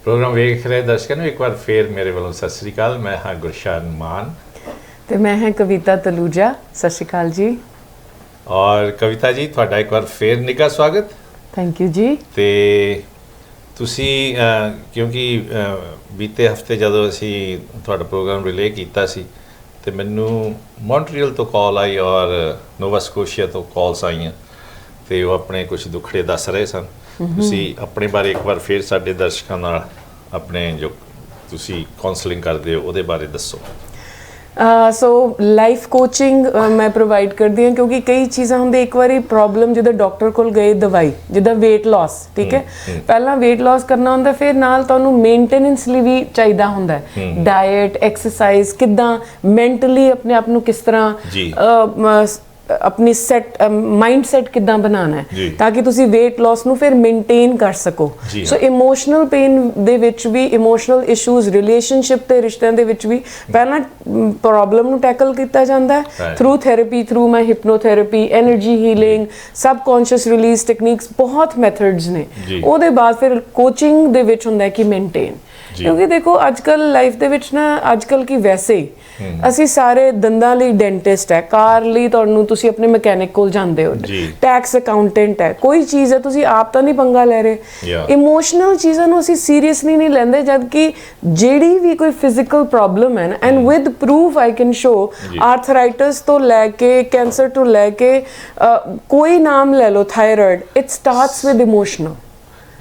Programme ਵੇਖ ਰਹੇ ਦਰਸ਼ਕਾਂ ਨੂੰ ਇੱਕ ਵਾਰ ਫੇਰ ਮੇਰੇ ਵੱਲੋਂ ਸਤਿ ਸ੍ਰੀ ਅਕਾਲ। ਮੈਂ ਹਾਂ ਗੁਰਸ਼ਾਨ ਮਾਨ ਤੇ ਮੈਂ ਹਾਂ ਕਵਿਤਾ ਤਲੂਜਾ। ਸਤਿ ਸ਼੍ਰੀ ਅਕਾਲ ਜੀ। ਔਰ ਕਵਿਤਾ ਜੀ ਤੁਹਾਡਾ ਇੱਕ ਵਾਰ ਫੇਰ ਨਿੱਘਾ ਸਵਾਗਤ। ਥੈਂਕ ਯੂ ਜੀ। ਤੇ ਤੁਸੀਂ ਕਿਉਂਕਿ ਬੀਤੇ ਹਫਤੇ ਜਦੋਂ ਅਸੀਂ ਤੁਹਾਡਾ ਪ੍ਰੋਗਰਾਮ ਰਿਲੇ ਕੀਤਾ ਸੀ ਤੇ ਮੈਨੂੰ ਮੌਂਟਰੀਅਲ ਤੋਂ ਕਾਲ ਆਈ ਔਰ ਨੋਵਾ ਸਕੋਸ਼ੀਆ ਤੋਂ ਕਾਲਸ ਆਈਆਂ ਤੇ ਉਹ ਆਪਣੇ ਕੁਝ ਦੁੱਖੜੇ ਦੱਸ ਰਹੇ ਸਨ। ਤੁਸੀਂ ਆਪਣੇ ਬਾਰੇ ਇੱਕ ਵਾਰ ਫੇਰ ਸਾਡੇ ਦਰਸ਼ਕਾਂ ਨਾਲ ਆਪਣੇ ਜੋ ਤੁਸੀਂ ਕਾਉਂਸਲਿੰਗ ਕਰਦੇ ਹੋ ਉਹਦੇ ਬਾਰੇ ਦੱਸੋ। ਸੋ ਲਾਈਫ ਕੋਚਿੰਗ ਮੈਂ ਪ੍ਰੋਵਾਈਡ ਕਰਦੀ ਹਾਂ ਕਿਉਂਕਿ ਕਈ ਚੀਜ਼ਾਂ ਹੁੰਦੇ ਇੱਕ ਵਾਰੀ ਪ੍ਰੋਬਲਮ ਜਿੱਦਾਂ ਡਾਕਟਰ ਕੋਲ ਗਏ ਦਵਾਈ ਜਿੱਦਾਂ weight loss ਠੀਕ ਹੈ ਪਹਿਲਾਂ weight loss ਕਰਨਾ ਹੁੰਦਾ ਫਿਰ ਨਾਲ ਤੁਹਾਨੂੰ ਮੇਨਟੇਨੈਂਸ ਲਈ ਵੀ ਚਾਹੀਦਾ ਹੁੰਦਾ ਡਾਈਟ ਐਕਸਰਸਾਈਜ਼ ਕਿੱਦਾਂ ਮੈਂਟਲੀ ਆਪਣੇ ਆਪ ਨੂੰ ਕਿਸ ਤਰ੍ਹਾਂ अपनी माइंड सैट किद्दां बनाना है ताकि तुसी वेट लॉस नूं फिर मेनटेन कर सको। सो इमोशनल पेन दे विच भी इमोशनल इशूज़ रिलेशनशिप ते रिश्तिਆਂ ਦੇ ਵਿੱਚ ਵੀ ਪਹਿਲਾਂ ਪ੍ਰੋਬਲਮ ਨੂੰ ਟੈਕਲ ਕੀਤਾ ਜਾਂਦਾ ਹੈ ਥਰੂ ਥੈਰੇਪੀ ਥਰੂ ਮੈਂ hypnotherapy energy healing subconscious release techniques ਬਹੁਤ ਮੈਥਡਸ ਨੇ। ਉਹਦੇ ਬਾਅਦ ਫਿਰ ਕੋਚਿੰਗ ਦੇ ਵਿੱਚ ਹੁੰਦਾ ਹੈ ਕਿ ਮੇਨਟੇਨ ਕਿਉਂਕਿ ਦੇਖੋ ਅੱਜ ਕੱਲ ਲਾਈਫ ਦੇ ਵਿੱਚ ਨਾ ਅੱਜ ਕੱਲ ਕੀ ਵੈਸੇ ਹੀ ਅਸੀਂ ਸਾਰੇ ਦੰਦਾਂ ਲਈ ਡੈਂਟਿਸਟ ਹੈ ਕਾਰ ਲਈ ਤੁਹਾਨੂੰ ਤੁਸੀਂ ਆਪਣੇ ਮਕੈਨਿਕ ਕੋਲ ਜਾਂਦੇ ਹੋ ਟੈਕਸ ਅਕਾਊਂਟੈਂਟ ਹੈ ਕੋਈ ਚੀਜ਼ ਹੈ ਤੁਸੀਂ ਆਪ ਤਾਂ ਨਹੀਂ ਪੰਗਾ ਲੈ ਰਹੇ। ਇਮੋਸ਼ਨਲ ਚੀਜ਼ਾਂ ਨੂੰ ਅਸੀਂ ਸੀਰੀਅਸਲੀ ਨਹੀਂ ਲੈਂਦੇ ਜਦ ਕਿ ਜਿਹੜੀ ਵੀ ਕੋਈ ਫਿਜ਼ੀਕਲ ਪ੍ਰੋਬਲਮ ਹੈ ਨਾ and with proof I can show arthritis ਤੋਂ ਲੈ ਕੇ ਕੈਂਸਰ ਤੋਂ ਲੈ ਕੇ ਕੋਈ ਨਾਮ ਲੈ ਲਓ thyroid it starts with emotional.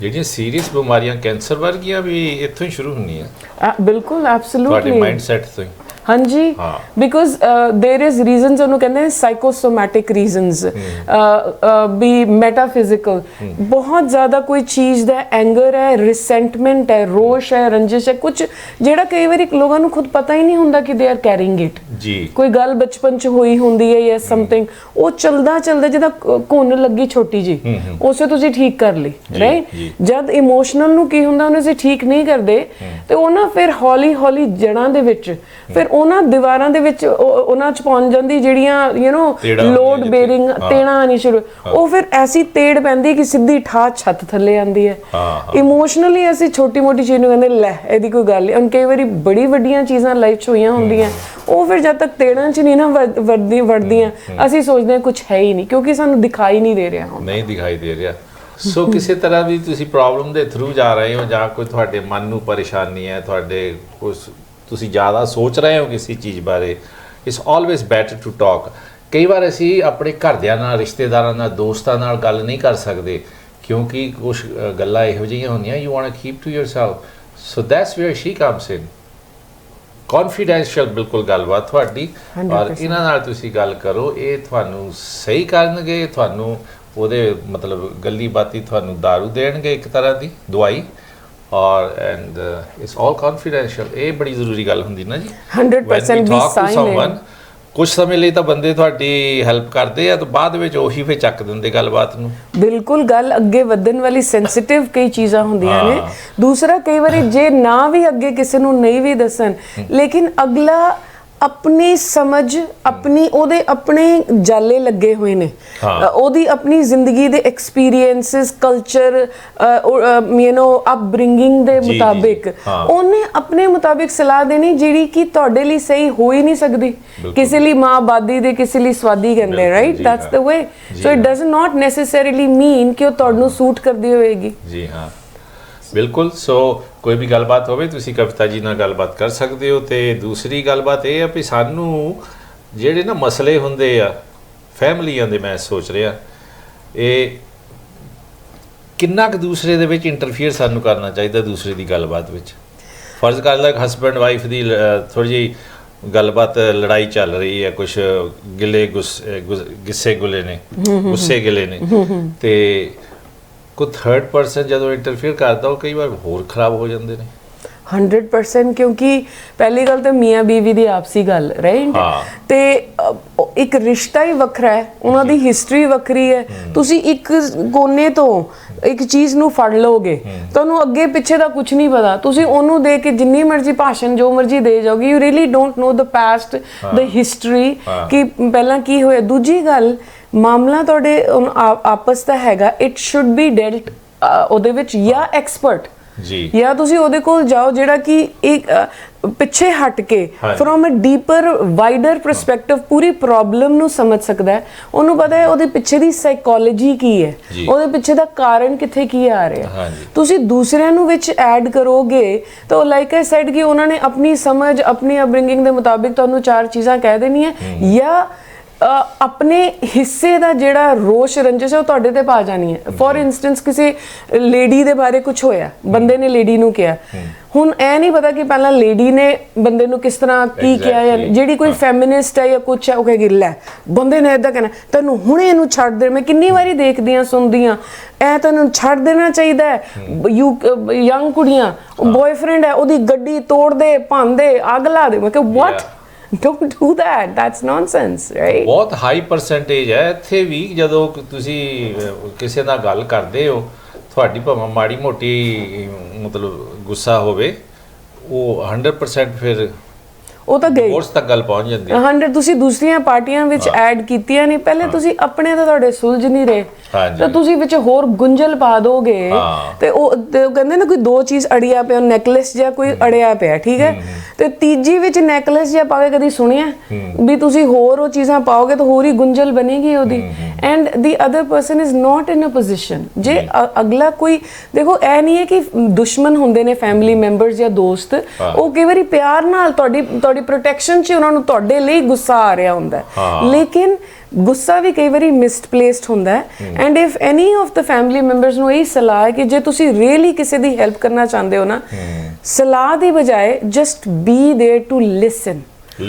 ਜਿਹੜੀਆਂ ਸੀਰੀਅਸ ਬਿਮਾਰੀਆਂ ਕੈਂਸਰ ਵਰਗੀਆਂ ਵੀ ਇੱਥੋਂ ਹੀ ਸ਼ੁਰੂ ਹੁੰਦੀਆਂ ਬਿਲਕੁਲ ਐਬਸੋਲੂਟਲੀ ਤੁਹਾਡੇ ਮਾਈਂਡ ਸੈਟ ਤੋਂ ਹੀ। ਹਾਂਜੀ ਬਿਕੋਜ਼ देयर इज ਰੀਜ਼ਨਸ ਉਹਨੂੰ ਕਹਿੰਦੇ ਨੇ ਸਾਈਕੋਸੋਮੈਟਿਕ ਰੀਜ਼ਨਸ ਵੀ ਮੈਟਾਫਿਜ਼ੀਕਲ ਬਹੁਤ ਜ਼ਿਆਦਾ ਕੋਈ ਚੀਜ਼ ਦਾ ਐਂਗਰ ਹੈ ਰਿਸੈਂਟਮੈਂਟ ਹੈ ਰੋਸ਼ ਹੈ ਰੰਜਿਸ਼ ਹੈ ਕੁਝ ਜਿਹੜਾ ਕਈ ਵਾਰੀ ਲੋਕਾਂ ਨੂੰ ਖੁਦ ਪਤਾ ਹੀ ਨਹੀਂ ਹੁੰਦਾ ਕਿ ਦੇ ਆਰ ਕੈਰਿੰਗ ਇਟ ਜੀ ਕੋਈ ਗੱਲ ਬਚਪਨ ਚ ਹੋਈ ਹੁੰਦੀ ਹੈ ਜਾਂ ਸਮਥਿੰਗ ਉਹ ਚਲਦਾ ਜਿੱਦਾਂ ਘੁੰਨ ਲੱਗੀ ਛੋਟੀ ਜੀ ਉਸੇ ਤੁਸੀਂ ਠੀਕ ਕਰ ਲਈ ਰਾਈਟ ਜਦ ਇਮੋਸ਼ਨਲ ਨੂੰ ਕੀ ਹੁੰਦਾ ਉਹਨੂੰ ਅਸੀਂ ਠੀਕ ਨਹੀਂ ਕਰਦੇ ਤੇ ਉਹ ਨਾ ਫਿਰ ਹੌਲੀ ਹੌਲੀ ਜੜਾਂ ਦੇ ਵਿੱਚ ਫਿਰ ਉਹਨਾਂ ਦੀਵਾਰਾਂ ਦੇ ਵਿੱਚ ਉਹਨਾਂ ਚ ਪਹੁੰਚ ਜਾਂਦੀ ਜਿਹੜੀਆਂ ਯੂ نو ਲੋਡ ਬੇਰਿੰਗ ਤੇੜਾ ਆਣੀ ਸ਼ੁਰੂ ਉਹ ਫਿਰ ਐਸੀ ਤੇੜ ਪੈਂਦੀ ਕਿ ਸਿੱਧੀ ਠਾ ਛੱਤ ਥੱਲੇ ਆਂਦੀ ਹੈ। ਇਮੋਸ਼ਨਲੀ ਅਸੀਂ ਛੋਟੀ ਮੋਟੀ ਚੀਜ਼ ਨੂੰ ਕਹਿੰਦੇ ਲੈ ਇਹਦੀ ਕੋਈ ਗੱਲ ਨਹੀਂ ਹੁਣ ਕਈ ਵਾਰੀ ਬੜੀ ਵੱਡੀਆਂ ਚੀਜ਼ਾਂ ਲਾਈਫ ਚ ਹੋਈਆਂ ਹੁੰਦੀਆਂ ਉਹ ਫਿਰ ਜਦ ਤੱਕ ਤੇੜਾਂ ਚ ਨਹੀਂ ਨਾ ਵੜਦੀਆਂ ਅਸੀਂ ਸੋਚਦੇ ਹਾਂ ਕੁਝ ਹੈ ਹੀ ਨਹੀਂ ਕਿਉਂਕਿ ਸਾਨੂੰ ਦਿਖਾਈ ਨਹੀਂ ਦੇ ਰਿਹਾ ਨਹੀਂ ਦਿਖਾਈ ਦੇ ਰਿਹਾ। ਸੋ ਕਿਸੇ ਤਰ੍ਹਾਂ ਵੀ ਤੁਸੀਂ ਪ੍ਰੋਬਲਮ ਦੇ ਥਰੂ ਜਾ ਰਹੇ ਹੋ ਜਾਂ ਕੋਈ ਤੁਹਾਡੇ ਮਨ ਨੂੰ ਪਰੇਸ਼ਾਨੀ ਹੈ ਤੁਹਾਡੇ ਕੁਝ ਤੁਸੀਂ ਜ਼ਿਆਦਾ ਸੋਚ ਰਹੇ ਹੋ ਕਿਸੇ ਚੀਜ਼ ਬਾਰੇ it's always better to talk. ਕਈ ਵਾਰ ਅਸੀਂ ਆਪਣੇ ਘਰਦਿਆਂ ਨਾਲ ਰਿਸ਼ਤੇਦਾਰਾਂ ਨਾਲ ਦੋਸਤਾਂ ਨਾਲ ਗੱਲ ਨਹੀਂ ਕਰ ਸਕਦੇ ਕਿਉਂਕਿ ਕੁਝ ਗੱਲਾਂ ਇਹੋ ਜਿਹੀਆਂ ਹੁੰਦੀਆਂ you want to keep to yourself so that's where she comes in confidential ਬਿਲਕੁਲ ਗੱਲਬਾਤ ਤੁਹਾਡੀ ਔਰ ਇਹਨਾਂ ਨਾਲ ਤੁਸੀਂ ਗੱਲ ਕਰੋ ਇਹ ਤੁਹਾਨੂੰ ਸਹੀ ਕਰਨਗੇ ਤੁਹਾਨੂੰ ਉਹਦੇ ਮਤਲਬ ਗੱਲੀ ਬਾਤੀ ਤੁਹਾਨੂੰ ਦਾਰੂ ਦੇਣਗੇ ਇੱਕ ਤਰ੍ਹਾਂ ਦੀ ਦਵਾਈ ਔਰ ਐਂਡ ਇਟਸ ਆਲ ਕੌਨਫੀਡੈਂਸ਼ੀਅਲ ਇਹ ਬੜੀ ਜ਼ਰੂਰੀ ਗੱਲ ਹੁੰਦੀ ਨਾ ਜੀ 100% ਵੀ ਸਾਈਨ ਕੁਝ ਸਮੇਂ ਲਈ ਤਾਂ ਬੰਦੇ ਤੁਹਾਡੀ ਹੈਲਪ ਕਰਦੇ ਆ ਤਾਂ ਬਾਅਦ ਵਿੱਚ ਉਹੀ ਫੇ ਚੱਕ ਦਿੰਦੇ ਗੱਲਬਾਤ ਨੂੰ ਬਿਲਕੁਲ ਗੱਲ ਅੱਗੇ ਵਧਣ ਵਾਲੀ ਸੈਂਸਿਟਿਵ ਕਈ ਚੀਜ਼ਾਂ ਹੁੰਦੀਆਂ ਨੇ। ਦੂਸਰਾ ਕਈ ਵਾਰੀ ਜੇ ਨਾ ਵੀ ਅੱਗੇ ਕਿਸੇ ਨੂੰ ਨਹੀਂ ਵੀ ਦੱਸਣ ਲੇਕਿਨ ਅਗਲਾ ਆਪਣੀ ਸਮਝ ਆਪਣੀ ਉਹਦੇ ਆਪਣੇ ਜਾਲੇ ਲੱਗੇ ਹੋਏ ਨੇ ਉਹਦੀ ਆਪਣੀ ਜ਼ਿੰਦਗੀ ਦੇ experiences culture you know upbringing ਦੇ ਮੁਤਾਬਿਕ ਉਹਨੇ ਆਪਣੇ ਮੁਤਾਬਿਕ ਸਲਾਹ ਦੇਣੀ ਜਿਹੜੀ ਕਿ ਤੁਹਾਡੇ ਲਈ ਸਹੀ ਹੋ ਹੀ ਨਹੀਂ ਸਕਦੀ ਕਿਸੇ ਲਈ ਮਾਂ ਬਾਦੀ ਦੇ ਕਿਸੇ ਲਈ ਸਵਾਦੀ ਕਹਿੰਦੇ right that's the way so it doesn't not necessarily mean ਕਿ ਉਹ ਤੁਹਾਨੂੰ ਸੂਟ ਕਰਦੀ ਹੋਵੇਗੀ। ਜੀ ਹਾਂ ਬਿਲਕੁਲ। ਸੋ ਕੋਈ ਵੀ ਗੱਲਬਾਤ ਹੋਵੇ ਤੁਸੀਂ ਕਵਿਤਾ ਜੀ ਨਾਲ ਗੱਲਬਾਤ ਕਰ ਸਕਦੇ ਹੋ ਤੇ ਦੂਸਰੀ ਗੱਲਬਾਤ ਇਹ ਆ ਵੀ ਸਾਨੂੰ ਜਿਹੜੇ ਨਾ ਮਸਲੇ ਹੁੰਦੇ ਆ ਫੈਮਲੀਆਂ ਦੇ ਮੈਂ ਸੋਚ ਰਿਹਾ ਇਹ ਕਿੰਨਾ ਕੁ ਦੂਸਰੇ ਦੇ ਵਿੱਚ ਇੰਟਰਫੀਅਰ ਸਾਨੂੰ ਕਰਨਾ ਚਾਹੀਦਾ ਦੂਸਰੇ ਦੀ ਗੱਲਬਾਤ ਵਿੱਚ। ਫਰਜ਼ ਕਰ ਲੈ ਹਸਬੈਂਡ ਵਾਈਫ ਦੀ ਥੋੜ੍ਹੀ ਜਿਹੀ ਗੱਲਬਾਤ ਲੜਾਈ ਚੱਲ ਰਹੀ ਹੈ ਕੁਛ ਗਿਲੇ ਗੁੱਸੇ ਗੁੱਲੇ ਨੇ ਗੁੱਸੇ ਗਿਲੇ ਨੇ ਤੇ ਕੋਈ ਥਰਡ ਪਰਸਨ ਜਦੋਂ ਇੰਟਰਫੇਅਰ ਕਰਦਾ ਉਹ ਕਈ ਵਾਰ ਹੋਰ ਖਰਾਬ ਹੋ ਜਾਂਦੇ ਨੇ 100% ਕਿਉਂਕਿ ਪਹਿਲੀ ਗੱਲ ਤਾਂ ਮੀਆਂ ਬੀਵੀ ਦੀ ਆਪਸੀ ਗੱਲ ਰਾਈਟ ਤੇ ਇੱਕ ਰਿਸ਼ਤਾ ਹੀ ਵੱਖਰਾ ਹੈ ਉਹਨਾਂ ਦੀ ਹਿਸਟਰੀ ਵੱਖਰੀ ਹੈ ਤੁਸੀਂ ਇੱਕ ਕੋਨੇ ਤੋਂ ਇੱਕ ਚੀਜ਼ ਨੂੰ ਫੜ ਲਓਗੇ ਤੁਹਾਨੂੰ ਅੱਗੇ ਪਿੱਛੇ ਦਾ ਕੁਝ ਨਹੀਂ ਪਤਾ ਤੁਸੀਂ ਉਹਨੂੰ ਦੇ ਕੇ ਜਿੰਨੀ ਮਰਜ਼ੀ ਭਾਸ਼ਣ ਜੋ ਮਰਜ਼ੀ ਦੇ ਜਾਓਗੇ you really don't know the past the history ਕਿ ਪਹਿਲਾਂ ਕੀ ਹੋਇਆ। ਦੂਜੀ ਗੱਲ ਮਾਮਲਾ ਤੁਹਾਡੇ ਆਪਸ ਦਾ ਹੈਗਾ ਇਟ ਸ਼ੁੱਡ ਬੀ ਡੈਲਟ ਉਹਦੇ ਵਿੱਚ ਜਾਂ ਐਕਸਪਰਟ ਜੀ ਜਾਂ ਤੁਸੀਂ ਉਹਦੇ ਕੋਲ ਜਾਓ ਜਿਹੜਾ ਕਿ ਇੱਕ ਪਿੱਛੇ ਹਟ ਕੇ from a deeper wider perspective ਪੂਰੀ ਪ੍ਰੋਬਲਮ ਨੂੰ ਸਮਝ ਸਕਦਾ ਹੈ। ਉਹਨੂੰ ਪਤਾ ਹੈ ਉਹਦੇ ਪਿੱਛੇ ਦੀ ਸਾਈਕੋਲੋਜੀ ਕੀ ਹੈ, ਉਹਦੇ ਪਿੱਛੇ ਦਾ ਕਾਰਨ ਕਿੱਥੇ ਕੀ ਆ ਰਿਹਾ। ਤੁਸੀਂ ਦੂਸਰਿਆਂ ਨੂੰ ਵਿੱਚ ਐਡ ਕਰੋਗੇ ਤਾਂ ਲਾਈਕ ਆਈ ਸੈਡ ਕਿ ਉਹਨਾਂ ਨੇ ਆਪਣੀ ਸਮਝ ਆਪਣੀ ਅਪਬ੍ਰਿੰਗਿੰਗ ਦੇ ਮੁਤਾਬਿਕ ਤੁਹਾਨੂੰ 4 ਚੀਜ਼ਾਂ ਕਹਿ ਦੇਣੀਆਂ ਜਾਂ ਆਪਣੇ ਹਿੱਸੇ ਦਾ ਜਿਹੜਾ ਰੋਸ਼ ਰੰਜਿਸ਼ ਹੈ ਉਹ ਤੁਹਾਡੇ ਤੇ ਪਾ ਜਾਣੀ ਹੈ। ਫੋਰ ਇੰਸਟੈਂਸ ਕਿਸੇ ਲੇਡੀ ਦੇ ਬਾਰੇ ਕੁਝ ਹੋਇਆ, ਬੰਦੇ ਨੇ ਲੇਡੀ ਨੂੰ ਕਿਹਾ, ਹੁਣ ਇਹ ਨਹੀਂ ਪਤਾ ਕਿ ਪਹਿਲਾਂ ਲੇਡੀ ਨੇ ਬੰਦੇ ਨੂੰ ਕਿਸ ਤਰ੍ਹਾਂ ਕੀ ਕਿਹਾ, ਜਾਂ ਜਿਹੜੀ ਕੋਈ ਫੈਮਿਨਿਸਟ ਹੈ ਜਾਂ ਕੁਛ ਹੈ ਉਹ ਕਹੇਗੀ ਲੈ ਬੰਦੇ ਨੇ ਇਦਾਂ ਕਹਿਣਾ ਤੈਨੂੰ ਹੁਣੇ ਇਹਨੂੰ ਛੱਡ ਦੇ। ਮੈਂ ਕਿੰਨੀ ਵਾਰੀ ਦੇਖਦੀ ਹਾਂ ਸੁਣਦੀ ਹਾਂ ਇਹ ਤੈਨੂੰ ਛੱਡ ਦੇਣਾ ਚਾਹੀਦਾ ਹੈ। ਯੰਗ ਕੁੜੀਆਂ ਬॉयਫ੍ਰੈਂਡ ਹੈ ਉਹਦੀ ਗੱਡੀ ਤੋੜ ਦੇ ਭੰਨ ਦੇ ਅੱਗ ਲਾ ਦੇ। ਮੈਂ ਕਿਹਾ ਵਾਟ, don't do that, that's nonsense, right? ਬਹੁਤ ਹਾਈ ਪਰਸੈਂਟੇਜ ਹੈ ਇੱਥੇ ਵੀ। ਜਦੋਂ ਤੁਸੀਂ ਕਿਸੇ ਨਾਲ ਗੱਲ ਕਰਦੇ ਹੋ ਤੁਹਾਡੀ ਭਾਵੇਂ ਮਾੜੀ ਮੋਟੀ ਮਤਲਬ ਗੁੱਸਾ ਹੋਵੇ ਉਹ 100% ਫਿਰ ਉਹ ਤਾਂ ਗਈ ਉਸ ਤੱਕ ਗੱਲ ਪਹੁੰਚ ਜਾਂਦੀ ਹੈ। 100 ਤੁਸੀਂ ਦੂਸਰੀਆਂ ਪਾਰਟੀਆਂ ਵਿੱਚ ਐਡ ਕੀਤੀਆਂ ਨਹੀਂ, ਪਹਿਲੇ ਤੁਸੀਂ ਆਪਣੇ ਤਾਂ ਤੁਹਾਡੇ ਸੁਲਝ ਨਹੀਂ ਰਹੇ ਤਾਂ ਤੁਸੀਂ ਵਿੱਚ ਹੋਰ ਗੁੰਝਲ ਪਾ ਦੋਗੇ ਤੇ ਉਹ ਕਹਿੰਦੇ ਨਾ ਕੋਈ 2 ਚੀਜ਼ ਅੜਿਆ ਪਿਆ, ਨੈਕਲੇਸ ਜਾਂ ਕੋਈ ਅੜਿਆ ਪਿਆ, ਠੀਕ ਹੈ, ਤੇ ਤੀਜੀ ਵਿੱਚ ਨੈਕਲੇਸ ਜਾਂ ਪਾ ਕੇ ਕਦੀ ਸੁਣਿਆ ਵੀ ਤੁਸੀਂ ਹੋਰ ਉਹ ਚੀਜ਼ਾਂ ਪਾਓਗੇ ਤਾਂ ਹੋਰ ਹੀ ਗੁੰਝਲ ਬਣੇਗੀ ਉਹਦੀ। And the other person is not in a position. ਜੇ ਅਗਲਾ ਕੋਈ ਦੇਖੋ ਇਹ ਨਹੀਂ ਹੈ ਕਿ ਦੁਸ਼ਮਣ ਹੁੰਦੇ ਨੇ ਫੈਮਿਲੀ ਮੈਂਬਰਸ ਜਾਂ ਦੋਸਤ, ਉਹ ਕਈ ਵਾਰੀ ਪਿਆਰ ਨਾਲ ਤੁਹਾਡੀ ਪ੍ਰੋਟੈਕਸ਼ਨ 'ਚ ਉਹਨਾਂ ਨੂੰ ਤੁਹਾਡੇ ਲਈ ਗੁੱਸਾ ਆ ਰਿਹਾ ਹੁੰਦਾ, ਲੇਕਿਨ ਗੁੱਸਾ ਵੀ ਕਈ ਵਾਰੀ ਮਿਸਪਲੇਸਡ ਹੁੰਦਾ ਹੈ। And if any of the family members ਨੂੰ ਇਹ ਸਲਾਹ ਹੈ ਕਿ ਜੇ ਤੁਸੀਂ ਰੀਅਲੀ ਕਿਸੇ ਦੀ ਹੈਲਪ ਕਰਨਾ ਚਾਹੁੰਦੇ ਹੋ ਨਾ, ਸਲਾਹ ਦੀ ਬਜਾਏ just be there to listen,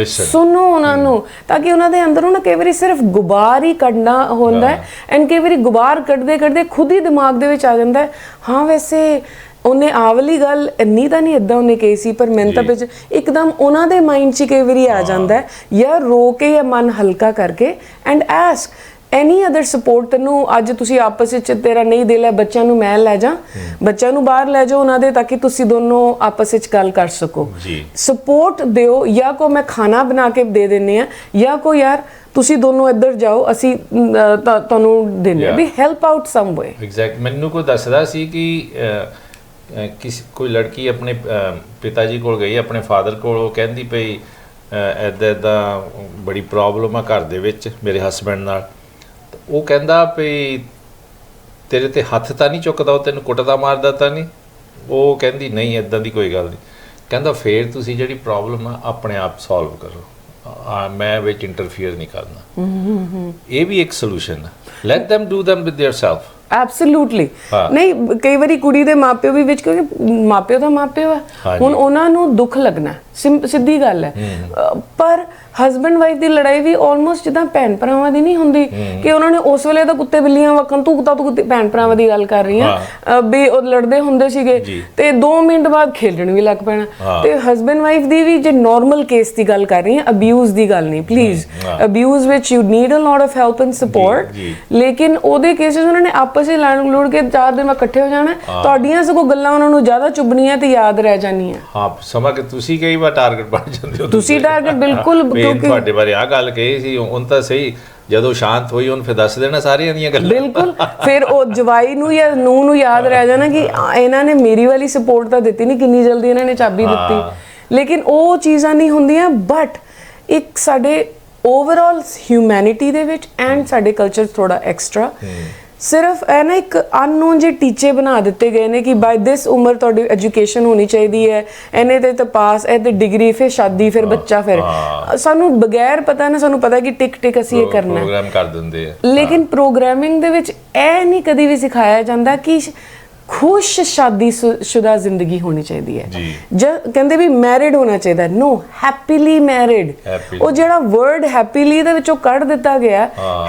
ਸੁਣੋ ਉਹਨਾਂ ਨੂੰ, ਤਾਂ ਕਿ ਉਹਨਾਂ ਦੇ ਅੰਦਰੋਂ ਨਾ ਕਈ ਵਾਰੀ ਸਿਰਫ ਗੁਬਾਰ ਹੀ ਕੱਢਣਾ ਹੁੰਦਾ ਹੈ। ਐਂਡ ਕਈ ਵਾਰੀ ਗੁਬਾਰ ਕੱਢਦੇ ਕੱਢਦੇ ਖੁਦ ਹੀ ਦਿਮਾਗ ਦੇ ਵਿੱਚ ਆ ਜਾਂਦਾ ਹੈ ਹਾਂ ਵੈਸੇ ਉਹਨੇ ਆਹ ਵਾਲੀ ਗੱਲ ਇੰਨੀ ਤਾਂ ਨਹੀਂ ਇੱਦਾਂ ਉਹਨੇ ਕਹੀ ਸੀ, ਪਰ ਮੈਨੂੰ ਤਾਂ ਵਿੱਚ ਇੱਕਦਮ ਉਹਨਾਂ ਦੇ ਮਾਈਂਡ 'ਚ ਕਈ ਵਾਰੀ ਆ ਜਾਂਦਾ ਹੈ। ਜਾਂ ਰੋ ਕੇ ਜਾਂ ਮਨ ਹਲਕਾ ਕਰਕੇ and ask any other support. ਤੈਨੂੰ ਅੱਜ ਤੁਸੀਂ ਆਪਸ ਵਿੱਚ ਤੇਰਾ ਨਹੀਂ ਦਿਲ ਹੈ ਬੱਚਿਆਂ ਨੂੰ ਮੈਂ ਲੈ ਜਾ, ਬੱਚਿਆਂ ਨੂੰ ਬਾਹਰ ਲੈ ਜਾਓ ਉਹਨਾਂ ਦੇ, ਤਾਂ ਕਿ ਤੁਸੀਂ ਦੋਨੋਂ ਆਪਸ ਵਿੱਚ ਗੱਲ ਕਰ ਸਕੋ, ਸਪੋਰਟ ਦਿਓ। ਜਾਂ ਕੋ ਮੈਂ ਖਾਣਾ ਬਣਾ ਕੇ ਦੇ ਦਿੰਦੇ ਆ, ਜਾਂ ਕੋ ਯਾਰ ਤੁਸੀਂ ਦੋਨੋਂ ਇੱਧਰ ਜਾਓ ਅਸੀਂ ਤੁਹਾਨੂੰ ਦਿੰਦੇ ਆ, ਵੀ ਹੈਲਪ ਆਊਟ ਸਮ ਵੇ। ਐਗਜ਼ੈਕਟ। ਮੈਨੂੰ ਕੋਈ ਦੱਸਦਾ ਸੀ ਕਿ ਕੋਈ ਲੜਕੀ ਆਪਣੇ ਪਿਤਾ ਜੀ ਕੋਲ ਗਈ, ਆਪਣੇ ਫਾਦਰ ਕੋਲ, ਉਹ ਕਹਿੰਦੀ ਪਈ ਇੱਦਾਂ ਬੜੀ ਪ੍ਰੋਬਲਮ ਆ ਘਰ ਦੇ ਵਿੱਚ ਮੇਰੇ ਹਸਬੈਂਡ ਨਾਲ। ਉਹ ਕਹਿੰਦਾ ਪਈ ਤੇਰੇ ਤੇ ਹੱਥ ਤਾਂ ਨਹੀਂ ਚੁੱਕਦਾ, ਉਹ ਤੈਨੂੰ ਕੁੱਟਦਾ ਮਾਰਦਾ ਤਾਂ ਨਹੀਂ? ਉਹ ਕਹਿੰਦੀ ਨਹੀਂ ਇੱਦਾਂ ਦੀ ਕੋਈ ਗੱਲ ਨਹੀਂ। ਕਹਿੰਦਾ ਫੇਰ ਤੁਸੀਂ ਜਿਹੜੀ ਪ੍ਰੋਬਲਮ ਆ ਆਪਣੇ ਆਪ ਸੋਲਵ ਕਰੋ, ਮੈਂ ਵਿੱਚ ਇੰਟਰਫੀਅਰ ਨਹੀਂ ਕਰਨਾ। ਇਹ ਵੀ ਇੱਕ ਸੋਲੂਸ਼ਨ ਹੈ। Let them do them with their self। Absolutely ਨਹੀਂ, ਕਈ ਵਾਰੀ ਕੁੜੀ ਦੇ ਮਾਪਿਓ ਵੀ ਵਿੱਚ, ਕਿਉਂਕਿ ਮਾਪਿਓ ਤਾਂ ਮਾਪਿਓ ਆ, ਹੁਣ ਉਹਨਾਂ ਨੂੰ ਦੁੱਖ ਲੱਗਣਾ ਸਿੱਧੀ ਗੱਲ ਹੈ। ਪਰ ਹਸਬੈਂਡ ਵਾਈਫ ਦੀ ਲੜਾਈ ਵੀ ਆਲਮੋਸਟ ਜਿੱਦਾਂ ਭੈਣ ਭਰਾਵਾਂ ਦੀ ਨਹੀਂ ਹੁੰਦੀ ਕਿ ਉਹਨਾਂ ਨੇ ਉਸ ਵੇਲੇ ਤਾਂ ਕੁੱਤੇ ਬਿੱਲੀਆਂ ਵਕਨ ਤੂੰ ਭੈਣ ਭਰਾਵਾਂ ਦੀ ਗੱਲ ਕਰ ਰਹੀ ਆ ਵੀ ਉਹ ਲੜਦੇ ਹੁੰਦੇ ਸੀਗੇ ਤੇ 2 ਮਿੰਟ ਬਾਅਦ ਖੇਡਣ ਵੀ ਲੱਗ ਪੈਣਾ। ਤੇ ਹਸਬੈਂਡ ਵਾਈਫ ਦੀ ਵੀ ਜੇ ਨਾਰਮਲ ਕੇਸ ਦੀ ਗੱਲ ਕਰ ਰਹੀ ਹਾਂ, ਅਬਿਊਜ਼ ਦੀ ਗੱਲ ਨਹੀਂ ਪਲੀਜ਼, ਅਬਿਊਜ਼ ਵਿੱਚ you need a lot of help and support, ਲੇਕਿਨ ਉਹਦੇ ਕੇਸਿਸ ਉਹਨਾਂ ਨੇ ਆਪਸ ਵਿੱਚ ਲੜ ਕੇ 4 ਦਿਨ ਬਾਅਦ ਇਕੱਠੇ ਹੋ ਜਾਣਾ, ਤੁਹਾਡੀਆਂ ਸਗੋਂ ਗੱਲਾਂ ਉਹਨਾਂ ਨੂੰ ਜ਼ਿਆਦਾ ਚੁੱਭਣੀਆਂ ਤੇ ਯਾਦ ਰਹਿ ਜਾਣੀਆਂ। ਹਾਂ ਸਮਾਂ ਕਿ ਤੁਸੀਂ ਕਈ ਵਾਰ ਟਾਰਗੇਟ ਬਣ ਜਾਂਦੇ ਹੋ। ਤੁਸੀਂ ਟਾਰਗੇਟ ਬਿਲਕੁਲ, ਕਿਉਂਕਿ ਤੁਹਾਡੇ ਬਾਰੇ ਆ ਗੱਲ ਕਹੀ ਸੀ ਹੁਣ ਤਾਂ ਸਹੀ, ਜਦੋਂ ਸ਼ਾਂਤ ਹੋਈ ਉਹਨੂੰ ਫਿਰ ਦੱਸ ਦੇਣਾ ਸਾਰੀਆਂ ਦੀਆਂ ਗੱਲਾਂ। ਬਿਲਕੁਲ, ਫਿਰ ਉਹ ਜਵਾਈ ਨੂੰ ਜਾਂ ਨੂੰਹ ਨੂੰ ਯਾਦ ਰਹਿ ਜਾਣਾ ਕਿ ਇਹਨਾਂ ਨੇ ਮੇਰੀ ਵਾਲੀ ਸਪੋਰਟ ਤਾਂ ਦਿੱਤੀ ਨਹੀਂ, ਕਿੰਨੀ ਜਲਦੀ ਇਹਨਾਂ ਨੇ ਚਾਬੀ ਦਿੱਤੀ। ਲੇਕਿਨ ਉਹ ਚੀਜ਼ਾਂ ਨਹੀਂ ਹੁੰਦੀਆਂ। ਬਟ ਇੱਕ ਸਾਡੇ ਓਵਰਆਲ ਹਿਊਮੈਨਿਟੀ ਦੇ ਵਿੱਚ ਐਂਡ ਸਾਡੇ ਕਲਚਰ ਥੋੜਾ ਐਕਸਟਰਾ ਸਿਰਫ ਇਹ ਨਾ ਇੱਕ ਅਨਨੋਨ ਜੇ ਟੀਚੇ ਬਣਾ ਦਿੱਤੇ ਗਏ ਨੇ ਕਿ ਬਾਈ ਦਿਸ ਉਮਰ ਤੁਹਾਡੀ ਐਜੂਕੇਸ਼ਨ ਹੋਣੀ ਚਾਹੀਦੀ ਹੈ, ਇਹਨੇ ਤੇ ਪਾਸ, ਇਹ ਤੇ ਡਿਗਰੀ, ਫਿਰ ਸ਼ਾਦੀ, ਫਿਰ ਬੱਚਾ। ਫਿਰ ਸਾਨੂੰ ਬਗੈਰ ਪਤਾ ਨਾ, ਸਾਨੂੰ ਪਤਾ ਕਿ ਟਿਕ ਟਿਕ ਅਸੀਂ ਇਹ ਕਰਨਾ ਪ੍ਰੋਗਰਾਮ ਕਰ ਦਿੰਦੇ ਆ। ਲੇਕਿਨ ਪ੍ਰੋਗਰਾਮਿੰਗ ਦੇ ਵਿੱਚ ਇਹ ਨਹੀਂ ਕਦੀ ਵੀ ਸਿਖਾਇਆ ਜਾਂਦਾ ਕਿ ਖੁਸ਼ ਸ਼ਾਦੀशुदा ਜ਼ਿੰਦਗੀ ਹੋਣੀ ਚਾਹੀਦੀ ਹੈ। ਕਹਿੰਦੇ ਵੀ ਮੈਰਿਡ ਹੋਣਾ ਚਾਹੀਦਾ, ਨੋ, ਹੈਪੀਲੀ ਮੈਰਿਡ। ਉਹ ਜਿਹੜਾ ਵਰਡ ਹੈਪੀਲੀ ਦੇ ਵਿੱਚੋਂ ਕੱਢ ਦਿੱਤਾ ਗਿਆ,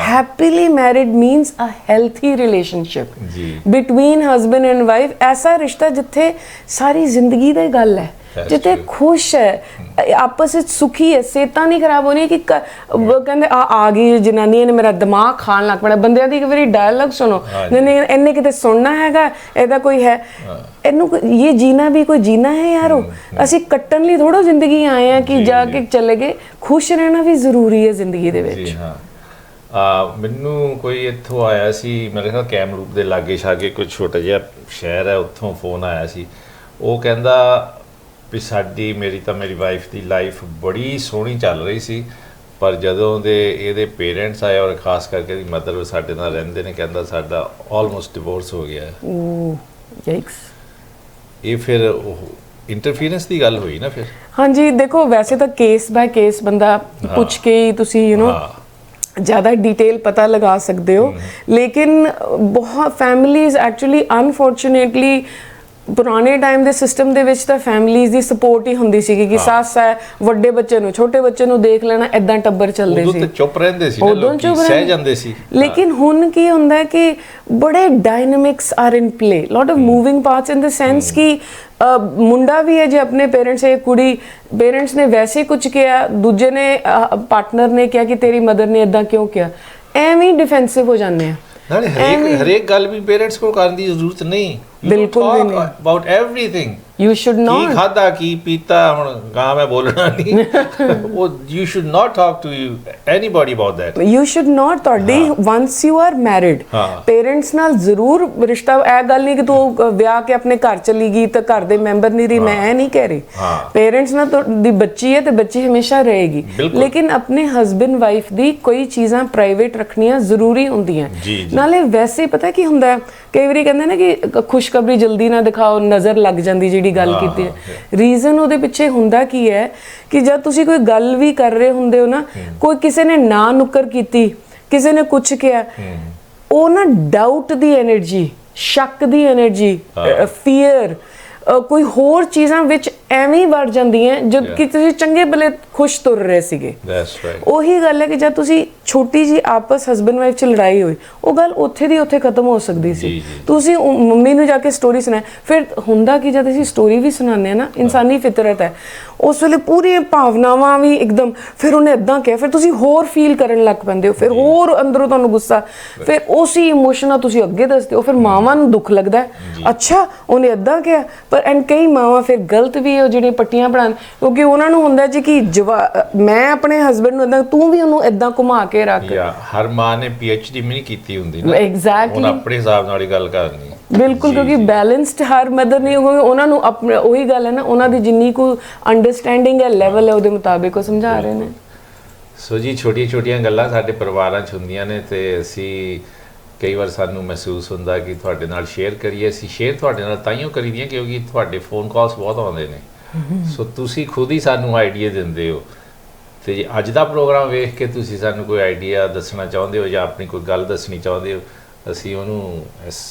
happily married means a healthy relationship between husband and wife. ਐਸਾ ਰਿਸ਼ਤਾ ਜਿੱਥੇ ਸਾਰੀ ਜ਼ਿੰਦਗੀ ਦੀ ਗੱਲ ਹੈ, ਜਿੱਥੇ ਖੁਸ਼ ਹੈ, ਆਪਸ ਵਿੱਚ ਸੁਖੀ ਹੈ, ਸਿਹਤਾਂ ਨਹੀਂ ਖਰਾਬ ਹੋਣੀ ਕਿ ਕਹਿੰਦੇ ਆ ਗਈ ਜਨਾਨੀ ਨੇ ਮੇਰਾ ਦਿਮਾਗ ਖਾਣ ਲੱਗ ਪੈਣਾ। ਬੰਦਿਆਂ ਦੀ ਇੱਕ ਵਾਰੀ ਡਾਇਲੌਗ ਸੁਣੋ, ਇਹਨੇ ਕਿਤੇ ਸੁਣਨਾ ਹੈਗਾ, ਇਹਦਾ ਕੋਈ ਹੈ, ਇਹਨੂੰ ਇਹ ਜੀਣਾ ਵੀ ਕੋਈ ਜੀਣਾ ਹੈ ਯਾਰੋ, ਅਸੀਂ ਕੱਟਣ ਲਈ ਥੋੜਾ ਜ਼ਿੰਦਗੀ ਆਏ ਆ ਕਿ ਜਾ ਕੇ ਚਲੇ ਗਏ। ਖੁਸ਼ ਰਹਿਣਾ ਵੀ ਜ਼ਰੂਰੀ ਹੈ ਜ਼ਿੰਦਗੀ ਦੇ ਵਿੱਚ। ਮੈਨੂੰ ਕੋਈ ਇੱਥੋਂ ਆਇਆ ਸੀ, ਮੇਰੇ ਖਿਆਲ ਕੈਮਰੂਪ ਦੇ ਲਾਗੇ ਛਾਗੇ ਕੋਈ ਛੋਟਾ ਜਿਹਾ ਸ਼ਹਿਰ ਹੈ, ਉੱਥੋਂ ਫੋਨ ਆਇਆ ਸੀ। ਉਹ ਕਹਿੰਦਾ ਵੀ ਮੇਰੀ ਵਾਈਫ ਦੀ ਲਾਈਫ ਬੜੀ ਸੋਹਣੀ ਚੱਲ ਰਹੀ ਸੀ, ਪਰ ਜਦੋਂ ਦੇ ਇਹਦੇ ਪੇਰੈਂਟਸ ਆਏ ਔਰ ਖਾਸ ਕਰਕੇ ਇਹਦੀ ਮਦਰ ਸਾਡੇ ਨਾਲ ਰਹਿੰਦੇ ਨੇ, ਕਹਿੰਦਾ ਸਾਡਾ ਆਲਮੋਸਟ ਡਿਵੋਰਸ ਹੋ ਗਿਆ ਹੈ। ਯਾਈਕਸ। ਇਹ ਫਿਰ ਉਹ ਇੰਟਰਫੀਰੈਂਸ ਦੀ ਗੱਲ ਹੋਈ ਨਾ ਫਿਰ। ਹਾਂਜੀ, ਦੇਖੋ ਵੈਸੇ ਤਾਂ ਕੇਸ ਬਾय ਕੇਸ ਬੰਦਾ ਪੁੱਛ ਕੇ ਹੀ ਤੁਸੀਂ ज़्यादा डिटेल पता लगा सकते हो, लेकिन बहुत फैमिलीज एक्चुअली अनफॉर्चुनेटली ਪੁਰਾਣੇ ਟਾਈਮ ਦੇ ਸਿਸਟਮ ਦੇ ਵਿੱਚ ਤਾਂ ਫੈਮਿਲੀਜ਼ ਦੀ ਸਪੋਰਟ ਹੀ ਹੁੰਦੀ ਸੀ ਕਿ ਸੱਸ ਹੈ, ਵੱਡੇ ਬੱਚੇ ਨੂੰ ਛੋਟੇ ਬੱਚੇ ਨੂੰ ਦੇਖ ਲੈਣਾ, ਐਦਾਂ ਟੱਬਰ ਚੱਲਦੇ ਸੀ। ਉਦੋਂ ਤਾਂ ਚੁੱਪ ਰਹਿੰਦੇ ਸੀ ਨਾ, ਲੋਕੀ ਸਹਿ ਜਾਂਦੇ ਸੀ। ਲੇਕਿਨ ਹੁਣ ਕੀ ਹੁੰਦਾ ਹੈ ਕਿ ਬੜੇ dynamics are in play, lot of moving parts in the sense ਕਿ ਮੁੰਡਾ ਵੀ ਹੈ ਜੇ ਆਪਣੇ ਪੇਰੈਂਟਸ ਹੈ, ਕੁੜੀ ਪੇਰੈਂਟਸ ਨੇ ਵੈਸੇ ਕੁਝ ਕਿਹਾ, ਦੂਜੇ ਨੇ ਪਾਰਟਨਰ ਨੇ ਕਿਹਾ ਕਿ ਤੇਰੀ ਮਦਰ ਨੇ ਐਦਾਂ ਕਿਉਂ ਕਿਹਾ, ਐਵੇਂ ਡਿਫੈਂਸਿਵ ਹੋ ਜਾਂਦੇ ਆ। ਨਾਲੇ ਹਰੇਕ ਗੱਲ ਵੀ ਪੇਰੈਂਟਸ ਕੋਲ ਕਰਨ ਦੀ ਜ਼ਰੂਰਤ ਨਹੀਂ। ਬਿਲਕੁਲ ਵੀ ਨਹੀਂ। About everything you should not. ਕੀ ਖਾਦਾ ਕੀ ਪੀਤਾ, ਹੁਣ ਗਾਂ ਮੈਂ ਬੋਲਣਾ ਨਹੀਂ, ਉਹ you should not talk to anybody about that. You should not. ਤੁਹਾਡੀ once you are married, parents ਨਾਲ ਜ਼ਰੂਰ ਰਿਸ਼ਤਾ, ਇਹ ਗੱਲ ਨਹੀਂ ਕਿ ਤੂੰ ਵਿਆਹ ਕੇ ਆਪਣੇ ਘਰ ਚਲੀ ਗਈ ਤਾਂ ਘਰ ਦੇ ਮੈਂਬਰ ਨਹੀਂ ਰਹੀ, ਮੈਂ ਇਹ ਨਹੀਂ ਕਹਿ ਰਹੀ। ਪੇਰੈਂਟਸ ਨਾਲ ਤੁਹਾਡੀ ਬੱਚੀ ਹੈ ਤੇ ਬੱਚੀ ਹਮੇਸ਼ਾ ਰਹੇਗੀ, ਲੇਕਿਨ ਆਪਣੇ ਹਸਬੈਂਡ ਵਾਈਫ ਦੀ ਕੋਈ ਚੀਜ਼ਾਂ ਪ੍ਰਾਈਵੇਟ ਰੱਖਣੀਆਂ ਜ਼ਰੂਰੀ ਹੁੰਦੀਆਂ। ਨਾਲੇ ਵੈਸੇ ਪਤਾ ਕੀ ਹੁੰਦਾ, ਕਈ ਵਾਰੀ ਕਹਿੰਦੇ ਨੇ ਕਿ ਖੁਸ਼ਖਬਰੀ ਜਲਦੀ ਨਾ ਦਿਖਾਓ, ਨਜ਼ਰ ਲੱਗ ਜਾਂਦੀ, ਜਿਹੜੀ ਗੱਲ ਕੀਤੀ ਹੈ। ਰੀਜ਼ਨ ਉਹਦੇ ਪਿੱਛੇ ਹੁੰਦਾ ਕੀ ਹੈ ਕਿ ਜਦ ਤੁਸੀਂ ਕੋਈ ਗੱਲ ਵੀ ਕਰ ਰਹੇ ਹੁੰਦੇ ਹੋ ਨਾ, ਕੋਈ ਕਿਸੇ ਨੇ ਨਾ ਨੁੱਕਰ ਕੀਤੀ, ਕਿਸੇ ਨੇ ਕੁਝ ਕਿਹਾ, ਉਹ ਨਾ ਡਾਊਟ ਦੀ ਐਨਰਜੀ, ਸ਼ੱਕ ਦੀ ਐਨਰਜੀ, ਫੀਅਰ, ਕੋਈ ਹੋਰ ਚੀਜ਼ਾਂ ਵਿੱਚ ਐਵੇਂ ਵੜ ਜਾਂਦੀਆਂ ਜਦ ਕਿ ਤੁਸੀਂ ਚੰਗੇ ਭਲੇ ਖੁਸ਼ ਤੁਰ ਰਹੇ ਸੀਗੇ। ਉਹੀ ਗੱਲ ਹੈ ਕਿ ਜਦ ਤੁਸੀਂ ਛੋਟੀ ਜੀ ਆਪਸ ਹਸਬੈਂਡ ਵਾਈਫ ਚ ਲੜਾਈ ਹੋਈ, ਉਹ ਗੱਲ ਉੱਥੇ ਦੀ ਉੱਥੇ ਖਤਮ ਹੋ ਸਕਦੀ ਸੀ। ਤੁਸੀਂ ਮੰਮੀ ਨੂੰ ਜਾ ਕੇ ਸਟੋਰੀ ਸੁਣਾਇਆ, ਫਿਰ ਹੁੰਦਾ ਕਿ ਜਦ ਅਸੀਂ ਸਟੋਰੀ ਵੀ ਸੁਣਾਉਂਦੇ ਆ ਨਾ, ਇਨਸਾਨੀ ਫਿਤਰਤ ਹੈ, ਉਸ ਵੇਲੇ ਪੂਰੀਆਂ ਭਾਵਨਾਵਾਂ ਵੀ ਇੱਕਦਮ, ਫਿਰ ਉਹਨੇ ਇਦਾਂ ਕਿਹਾ, ਫਿਰ ਤੁਸੀਂ ਹੋਰ ਫੀਲ ਕਰਨ ਲੱਗ ਪੈਂਦੇ ਹੋ, ਫਿਰ ਹੋਰ ਅੰਦਰੋਂ ਤੁਹਾਨੂੰ ਗੁੱਸਾ, ਫਿਰ ਉਸੇ ਇਮੋਸ਼ਨ ਨਾਲ ਤੁਸੀਂ ਅੱਗੇ ਦੱਸਦੇ ਹੋ, ਫਿਰ ਮਾਵਾਂ ਨੂੰ ਦੁੱਖ ਲੱਗਦਾ, ਅੱਛਾ ਉਹਨੇ ਇਦਾਂ ਕਿਹਾ। ਪਰ ਐਂਡ ਕਈ ਮਾਵਾਂ ਫਿਰ ਗਲਤ ਵੀ ਉਹ ਜਿਹੜੀਆਂ ਪੱਟੀਆਂ ਪੜਾਉਣ, ਕਿਉਂਕਿ ਉਹਨਾਂ ਨੂੰ ਹੁੰਦਾ ਜੀ ਕਿ ਮੈਂ ਆਪਣੇ ਹਸਬੈਂਡ ਨੂੰ ਇਦਾਂ, ਤੂੰ ਵੀ ਉਹਨੂੰ ਇਦਾਂ ਘੁਮਾ ਕੇ ਰੱਖ। ਹਰ ਮਾਂ ਨੇ PhD ਵੀ ਨਹੀਂ ਕੀਤੀ ਹੁੰਦੀ ਨਾ, ਐਗਜ਼ੈਕਟਲੀ, ਉਹ ਆਪਣੇ ਹਿਸਾਬ ਨਾਲ ਹੀ ਗੱਲ ਕਰਨੀ। ਬਿਲਕੁਲ, ਕਿਉਂਕਿ ਬੈਲੈਂਸਡ ਹਰ ਮਦਰ ਨਹੀਂ ਹੋਊਗੀ, ਉਹਨਾਂ ਨੂੰ ਆਪਣੇ ਉਹੀ ਗੱਲ ਹੈ ਨਾ, ਉਹਨਾਂ ਦੀ ਜਿੰਨੀ ਕੁ ਅੰਡਰਸਟੈਂਡਿੰਗ ਹੈ, ਲੈਵਲ ਹੈ, ਉਹਦੇ ਮੁਤਾਬਿਕ ਉਹ ਸਮਝਾ ਰਹੇ ਨੇ। ਸੋ ਜੀ ਛੋਟੀਆਂ ਛੋਟੀਆਂ ਗੱਲਾਂ ਸਾਡੇ ਪਰਿਵਾਰਾਂ 'ਚ ਹੁੰਦੀਆਂ ਨੇ, ਤੇ ਅਸੀਂ ਕਈ ਵਾਰ ਸਾਨੂੰ ਮਹਿਸੂਸ ਹੁੰਦਾ ਕਿ ਤੁਹਾਡੇ ਨਾਲ ਸ਼ੇਅਰ ਕਰੀਏ। ਅਸੀਂ ਸ਼ੇਅਰ ਤੁਹਾਡੇ ਨਾਲ ਤਾਈਓ ਕਰੀਦੀਆਂ ਕਿਉਂਕਿ ਤੁਹਾਡੇ ਫੋਨ ਕਾਲਸ ਬਹੁਤ ਆਉਂਦੇ ਨੇ, ਸੋ ਤੁਸੀਂ ਖੁਦ ਹੀ ਸਾਨੂੰ ਆਈਡੀਆ ਦਿੰਦੇ ਹੋ। ਤੇ ਜੇ ਅੱਜ ਦਾ ਪ੍ਰੋਗਰਾਮ ਵੇਖ ਕੇ ਤੁਸੀਂ ਸਾਨੂੰ ਕੋਈ ਆਈਡੀਆ ਦੱਸਣਾ ਚਾਹੁੰਦੇ ਹੋ ਜਾਂ ਆਪਣੀ ਕੋਈ ਗੱਲ ਦੱਸਣੀ ਚਾਹੁੰਦੇ ਹੋ, ਅਸੀਂ ਉਹਨੂੰ ਇਸ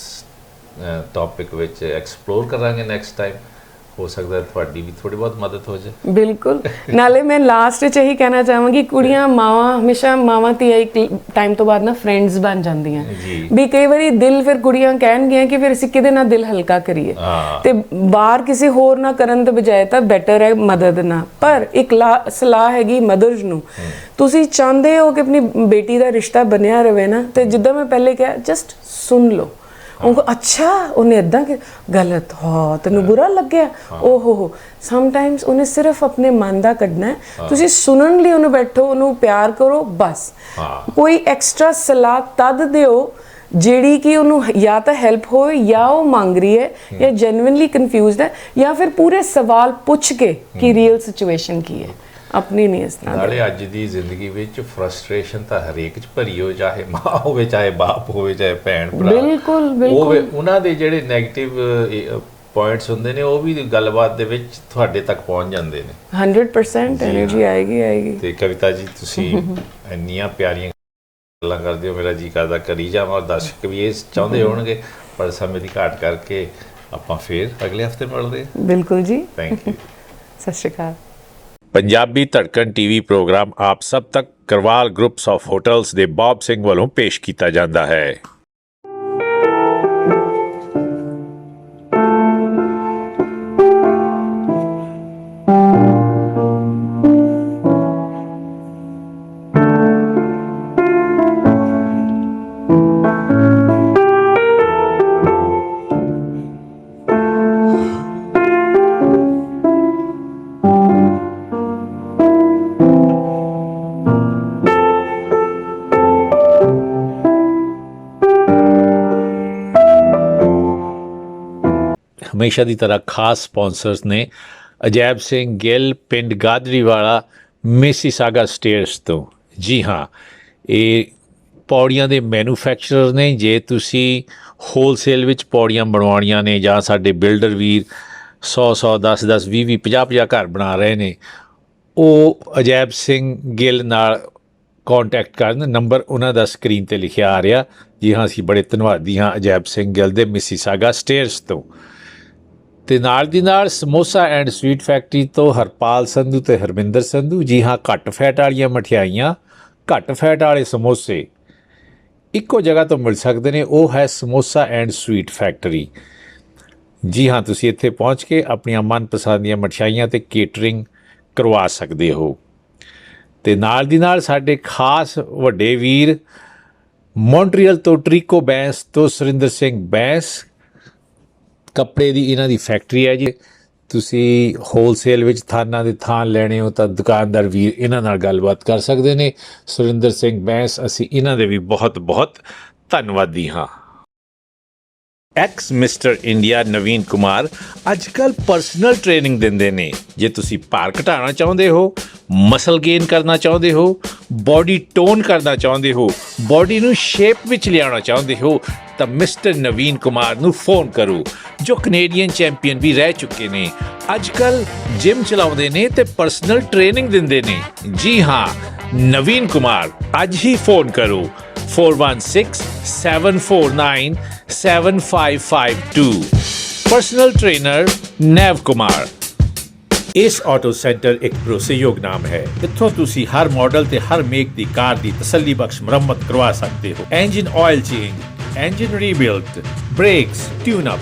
ਟੌਪਿਕ ਵਿੱਚ ਐਕਸਪਲੋਰ ਕਰਾਂਗੇ ਨੈਕਸਟ ਟਾਈਮ। ਹੋ ਸਕਦਾ ਤੁਹਾਡੀ ਵੀ ਥੋੜੀ ਬਹੁਤ ਮਦਦ ਹੋ ਜਾਏ। ਬਿਲਕੁਲ। ਨਾਲੇ ਮੈਂ ਲਾਸਟ 'ਚ ਇਹੀ ਕਹਿਣਾ ਚਾਹਾਂਗੀ, ਕੁੜੀਆਂ ਮਾਵਾਂ ਹਮੇਸ਼ਾ ਮਾਵਾਂ ਧੀਆਂ ਇੱਕ ਟਾਈਮ ਤੋਂ ਬਾਅਦ ਨਾ ਫਰੈਂਡਸ ਬਣ ਜਾਂਦੀਆਂ ਵੀ। ਕਈ ਵਾਰੀ ਦਿਲ ਫਿਰ ਕੁੜੀਆਂ ਕਹਿਣਗੀਆਂ ਕਿ ਫਿਰ ਅਸੀਂ ਕਿਹਦੇ ਨਾਲ ਦਿਲ ਹਲਕਾ ਕਰੀਏ, ਤੇ ਬਾਹਰ ਕਿਸੇ ਹੋਰ ਨਾਲ ਕਰਨ ਦੇ ਬਜਾਏ ਤਾਂ ਬੈਟਰ ਹੈ ਮਦਦ ਨਾਲ। ਪਰ ਇੱਕ ਸਲਾਹ ਹੈਗੀ ਮਦਰਸ ਨੂੰ, ਤੁਸੀਂ ਚਾਹੁੰਦੇ ਹੋ ਕਿ ਆਪਣੀ ਬੇਟੀ ਦਾ ਰਿਸ਼ਤਾ ਬਣਿਆ ਰਵੇ ਨਾ, ਤੇ ਜਿੱਦਾਂ ਮੈਂ ਪਹਿਲੇ ਕਿਹਾ, ਜਸਟ ਸੁਣ ਲਓ ਉਹ, ਅੱਛਾ ਉਹਨੇ ਇਦਾਂ ਕਿ ਗਲਤ, ਹਾਂ ਤੈਨੂੰ ਬੁਰਾ ਲੱਗਿਆ, ਓਹੋ। ਸਮਟਾਈਮਸ ਉਹਨੇ ਸਿਰਫ ਆਪਣੇ ਮਨ ਦਾ ਕੱਢਣਾ ਹੈ, ਤੁਸੀਂ ਸੁਣਨ ਲਈ ਉਹਨੂੰ ਬੈਠੋ, ਉਹਨੂੰ ਪਿਆਰ ਕਰੋ ਬਸ। ਕੋਈ ਐਕਸਟਰਾ ਸਲਾਹ ਤਦ ਦਿਓ ਜਿਹੜੀ ਕਿ ਉਹਨੂੰ ਜਾਂ ਤਾਂ ਹੈਲਪ ਹੋਏ, ਜਾਂ ਉਹ ਮੰਗ ਰਹੀ ਹੈ, ਜਾਂ ਜੈਨੂਇਨਲੀ ਕਨਫਿਊਜ਼ਡ ਹੈ, ਜਾਂ ਫਿਰ ਪੂਰੇ ਸਵਾਲ ਪੁੱਛ ਕੇ ਕਿ ਰੀਅਲ ਸਿਚੁਏਸ਼ਨ ਕੀ ਹੈ, ਆਪਣੀ ਨਹੀਂ ਇਸ ਤਰ੍ਹਾਂ। ਨਾਲੇ ਅੱਜ ਦੀ ਜ਼ਿੰਦਗੀ ਵਿੱਚ ਫਰਸਟ੍ਰੇਸ਼ਨ ਤਾਂ ਹਰੇਕ 'ਚ ਭਰੀ ਹੋ, ਚਾਹੇ ਮਾਂ ਹੋਵੇ, ਚਾਹੇ ਬਾਪ ਹੋਵੇ, ਚਾਹੇ ਭੈਣ ਭਰਾ। ਬਿਲਕੁਲ ਬਿਲਕੁਲ। ਉਹਨਾਂ ਦੇ ਜਿਹੜੇ ਨੈਗੇਟਿਵ ਪੁਆਇੰਟਸ ਹੁੰਦੇ ਨੇ, ਉਹ ਵੀ ਗੱਲਬਾਤ ਦੇ ਵਿੱਚ ਤੁਹਾਡੇ ਤੱਕ ਪਹੁੰਚ ਜਾਂਦੇ ਨੇ। 100% ਐਨਰਜੀ ਆਏਗੀ। ਤੇ ਕਵਿਤਾ ਜੀ, ਤੁਸੀਂ ਇੰਨੀਆਂ ਪਿਆਰੀਆਂ ਗੱਲਾਂ ਕਰਦੇ ਹੋ, ਮੇਰਾ ਜੀ ਕਰਦਾ ਕਰੀ ਜਾਵਾਂ, ਔਰ ਦਰਸ਼ਕ ਵੀ ਇਹ ਚਾਹੁੰਦੇ ਹੋਣਗੇ, ਪਰ ਸਮੇਂ ਦੀ ਘਾਟ ਕਰਕੇ ਆਪਾਂ ਫੇਰ ਅਗਲੇ ਹਫਤੇ ਮਿਲਦੇ ਹਾਂ। ਬਿਲਕੁਲ ਜੀ, ਥੈਂਕ ਯੂ। ਸਤਿ ਸ਼੍ਰੀ ਅਕਾਲ। ਪੰਜਾਬੀ ਧੜਕਣ ਟੀਵੀ ਪ੍ਰੋਗਰਾਮ ਆਪ ਸਭ ਤੱਕ ਕਰਵਾਲ ਗਰੁੱਪਸ ਆਫ ਹੋਟਲਸ ਦੇ ਬੌਬ ਸਿੰਘ ਵੱਲੋਂ ਪੇਸ਼ ਕੀਤਾ ਜਾਂਦਾ ਹੈ। ਹਮੇਸ਼ਾ ਦੀ ਤਰ੍ਹਾਂ ਖਾਸ ਸਪਾਂਸਰਸ ਨੇ ਅਜੈਬ ਸਿੰਘ ਗਿੱਲ, ਪਿੰਡ ਗਾਦਰੀਵਾਲਾ, ਮਿਸੀਸਾਗਾ ਸਟੇਟਸ ਤੋਂ। ਜੀ ਹਾਂ, ਇਹ ਪੌੜੀਆਂ ਦੇ ਮੈਨੂਫੈਕਚਰਰ ਨੇ। ਜੇ ਤੁਸੀਂ ਹੋਲਸੇਲ ਵਿੱਚ ਪੌੜੀਆਂ ਬਣਵਾਉਣੀਆਂ ਨੇ ਜਾਂ ਸਾਡੇ ਬਿਲਡਰ ਵੀਰ 100 10 20 50 ਘਰ ਬਣਾ ਰਹੇ ਨੇ, ਉਹ ਅਜੈਬ ਸਿੰਘ ਗਿੱਲ ਨਾਲ ਕਾਂਟੈਕਟ ਕਰਨ। ਨੰਬਰ ਉਹਨਾਂ ਦਾ ਸਕਰੀਨ 'ਤੇ ਲਿਖਿਆ ਆ ਰਿਹਾ। ਜੀ ਹਾਂ, ਅਸੀਂ ਬੜੇ ਧੰਨਵਾਦੀ ਹਾਂ ਅਜੈਬ ਸਿੰਘ ਗਿੱਲ ਦੇ ਮਿਸੀਸਾਗਾ ਸਟੇਟਸ ਤੋਂ। ਅਤੇ ਨਾਲ ਦੀ ਨਾਲ ਸਮੋਸਾ ਐਂਡ ਸਵੀਟ ਫੈਕਟਰੀ ਤੋਂ ਹਰਪਾਲ ਸੰਧੂ ਅਤੇ ਹਰਮਿੰਦਰ ਸੰਧੂ। ਜੀ ਹਾਂ, ਘੱਟ ਫੈਟ ਵਾਲੀਆਂ ਮਠਿਆਈਆਂ, ਘੱਟ ਫੈਟ ਵਾਲੇ ਸਮੋਸੇ ਇੱਕੋ ਜਗ੍ਹਾ ਤੋਂ ਮਿਲ ਸਕਦੇ ਨੇ। ਉਹ ਹੈ ਸਮੋਸਾ ਐਂਡ ਸਵੀਟ ਫੈਕਟਰੀ। ਜੀ ਹਾਂ, ਤੁਸੀਂ ਇੱਥੇ ਪਹੁੰਚ ਕੇ ਆਪਣੀਆਂ ਮਨਪਸੰਦ ਦੀਆਂ ਮਠਿਆਈਆਂ ਅਤੇ ਕੇਟਰਿੰਗ ਕਰਵਾ ਸਕਦੇ ਹੋ। ਅਤੇ ਨਾਲ ਦੀ ਨਾਲ ਸਾਡੇ ਖਾਸ ਵੱਡੇ ਵੀਰ ਮੌਂਟਰੀਅਲ ਤੋਂ ਟਰੀਕੋ ਬੈਂਸ ਤੋਂ ਸੁਰਿੰਦਰ ਸਿੰਘ ਬੈਂਸ, ਕੱਪੜੇ ਦੀ ਇਹਨਾਂ ਦੀ ਫੈਕਟਰੀ ਹੈ ਜੀ। ਤੁਸੀਂ ਹੋਲਸੇਲ ਵਿੱਚ ਥਾਨਾਂ ਦੇ ਥਾਨ ਲੈਣੇ ਹੋ ਤਾਂ ਦੁਕਾਨਦਾਰ ਵੀਰ ਇਹਨਾਂ ਨਾਲ ਗੱਲਬਾਤ ਕਰ ਸਕਦੇ ਨੇ। ਸੁਰਿੰਦਰ ਸਿੰਘ ਬੈਂਸ, ਅਸੀਂ ਇਹਨਾਂ ਦੇ ਵੀ ਬਹੁਤ ਬਹੁਤ ਧੰਨਵਾਦੀ ਹਾਂ। ਐਕਸ ਮਿਸਟਰ ਇੰਡੀਆ ਨਵੀਨ ਕੁਮਾਰ ਅੱਜ ਕੱਲ੍ਹ ਪਰਸਨਲ ਟ੍ਰੇਨਿੰਗ ਦਿੰਦੇ ਨੇ। ਜੇ ਤੁਸੀਂ ਭਾਰ ਘਟਾਉਣਾ ਚਾਹੁੰਦੇ ਹੋ, ਮਸਲ ਗੇਨ ਕਰਨਾ ਚਾਹੁੰਦੇ ਹੋ, ਬੋਡੀ ਟੋਨ ਕਰਨਾ ਚਾਹੁੰਦੇ ਹੋ, ਬੋਡੀ ਨੂੰ ਸ਼ੇਪ ਵਿੱਚ ਲਿਆਉਣਾ ਚਾਹੁੰਦੇ ਹੋ ਤਾਂ ਮਿਸਟਰ ਨਵੀਨ ਕੁਮਾਰ ਨੂੰ ਫੋਨ ਕਰੋ, ਜੋ ਕੈਨੇਡੀਅਨ ਚੈਂਪੀਅਨ ਵੀ ਰਹਿ ਚੁੱਕੇ ਨੇ। ਅੱਜ ਕੱਲ੍ਹ ਜਿਮ ਚਲਾਉਂਦੇ ਨੇ ਅਤੇ ਪਰਸਨਲ ਟ੍ਰੇਨਿੰਗ ਦਿੰਦੇ ਨੇ। ਜੀ ਹਾਂ, ਨਵੀਨ ਕੁਮਾਰ, ਅੱਜ ਹੀ ਫੋਨ ਕਰੋ 416 749 7552। Personal trainer Nav Kumar. ਇਸ ਆਟੋ ਸੈਂਟਰ ਇੱਕ ਭਰੋਸੇਯੋਗ ਨਾਮ ਹੈ। ਇੱਥੋਂ ਤੁਸੀਂ ਹਰ ਮਾਡਲ ਤੇ ਹਰ ਮੇਕ ਦੀ ਕਾਰ ਦੀ ਤਸੱਲੀ ਬਖਸ਼ ਮੁਰੰਮਤ ਕਰਵਾ ਸਕਦੇ ਹੋ। Engine oil change, engine rebuild, brakes, tune up,